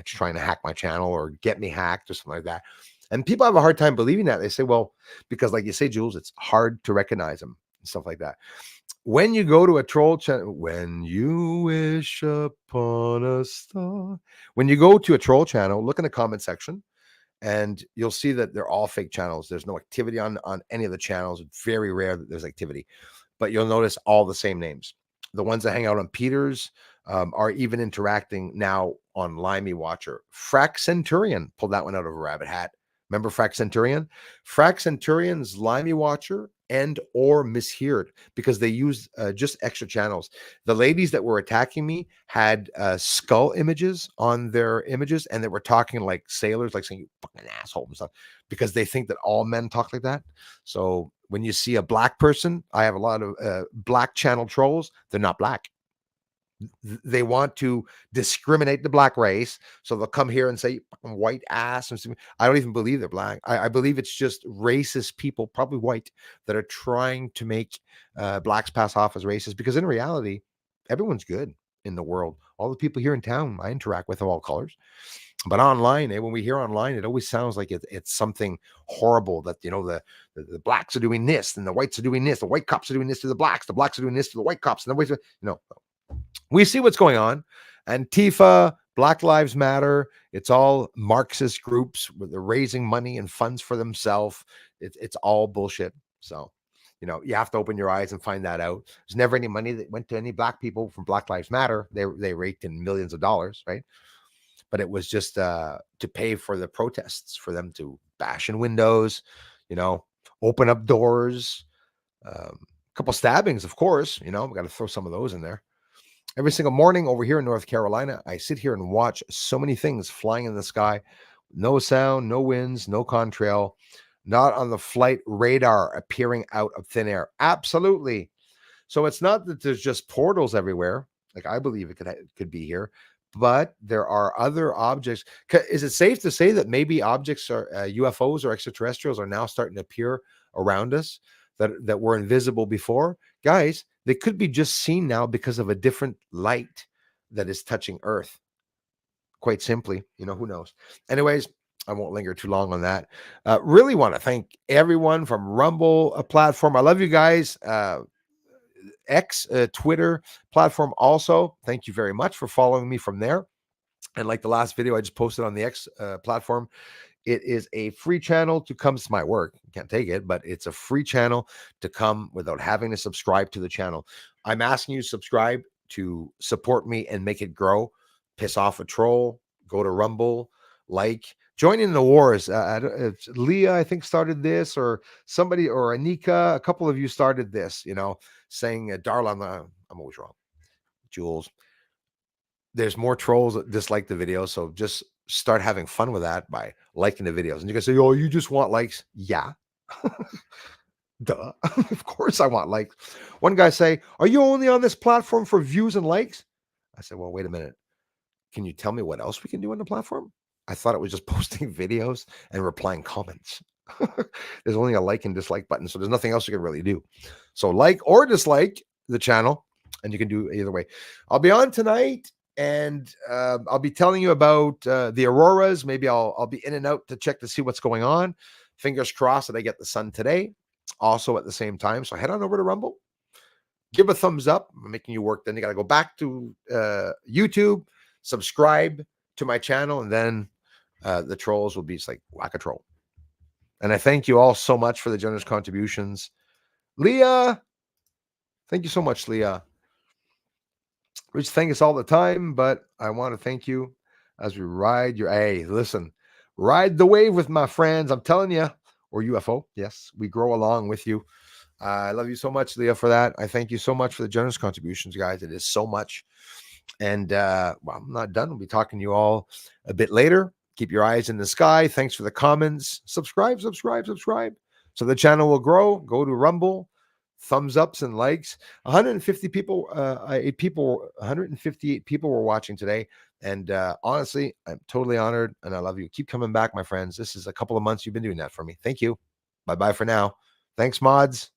Speaker 1: trying to hack my channel or get me hacked or something like that. And people have a hard time believing that. They say, well, because like you say, Jules, it's hard to recognize him and stuff like that. When you go to a troll channel, when you wish upon a star, when you go to a troll channel, look in the comment section and you'll see that they're all fake channels. There's no activity on any of the channels. It's very rare that there's activity, but you'll notice all the same names. The ones that hang out on Peter's are even interacting now on Limey Watcher. Frack Centurion pulled that one out of a rabbit hat. Remember Frack Centurion? Frack Centurion's Limey Watcher and or misheard because they used just extra channels. The ladies that were attacking me had skull images on their images, and they were talking like sailors, like saying, you fucking asshole and stuff, because they think that all men talk like that. So when you see a black person, I have a lot of black channel trolls. They're not black. They want to discriminate the black race. So they'll come here and say white ass. I don't even believe they're black. I believe it's just racist people, probably white, that are trying to make blacks pass off as racist, because in reality, everyone's good in the world. All the people here in town I interact with of all colors. But online, when we hear online, it always sounds like it's something horrible that, the blacks are doing this and the whites are doing this. The white cops are doing this to the blacks are doing this to the white cops. And the whites, we see what's going on. Antifa, Black Lives Matter, it's all Marxist groups where they're raising money and funds for themselves. It's all bullshit. So, you have to open your eyes and find that out. There's never any money that went to any black people from Black Lives Matter. They raked in millions of dollars, right? But it was just to pay for the protests, for them to bash in windows, open up doors, a couple stabbings, of course. We got to throw some of those in there. Every single morning over here in North Carolina, I sit here and watch so many things flying in the sky. No sound, no winds, no contrail, not on the flight radar appearing out of thin air. Absolutely. So it's not that there's just portals everywhere. Like I believe it could be here, but there are other objects. Is it safe to say that maybe objects are UFOs or extraterrestrials are now starting to appear around us that were invisible before? Guys, they could be just seen now because of a different light that is touching Earth. Quite simply, who knows? Anyways, I won't linger too long on that. Really want to thank everyone from Rumble, a platform. I love you guys. X, Twitter platform also. Thank you very much for following me from there. And like the last video I just posted on the X platform, it is a free channel to come to my work. You can't take it, but it's a free channel to come without having to subscribe to the channel. I'm asking you to subscribe to support me and make it grow. Piss off a troll, go to Rumble, join in the wars. Leah, I think, started this, or somebody, or Anika, a couple of you started this, saying, Darla, I'm always wrong. Jules, there's more trolls that dislike the video, so just start having fun with that by liking the videos. And you can say, oh, you just want likes. Yeah. Duh. Of course I want likes. One guy say, are you only on this platform for views and likes? I said, well, wait a minute. Can you tell me what else we can do on the platform? I thought it was just posting videos and replying comments. There's only a like and dislike button, so there's nothing else you can really do. So like or dislike the channel, and you can do either way. I'll be on tonight, and I'll be telling you about the auroras. Maybe I'll be in and out to check to see what's going on. Fingers crossed that I get the sun today, also at the same time. So head on over to Rumble, give a thumbs up. I'm making you work. Then you got to go back to YouTube, subscribe to my channel, and then the trolls will be just like whack a troll. And I thank you all so much for the generous contributions. Leah, thank you so much, Leah. We just thank us all the time, but I want to thank you as we ride your, hey, listen, ride the wave with my friends. I'm telling you, or UFO. Yes, we grow along with you. I love you so much, Leah, for that. I thank you so much for the generous contributions, guys. It is so much. And well, I'm not done. We'll be talking to you all a bit later. Keep your eyes in the sky. Thanks for the comments. Subscribe, subscribe, subscribe. So the channel will grow. Go to Rumble. Thumbs ups and likes. 150 people, 158 people were watching today. And honestly, I'm totally honored and I love you. Keep coming back, my friends. This is a couple of months you've been doing that for me. Thank you. Bye-bye for now. Thanks, mods.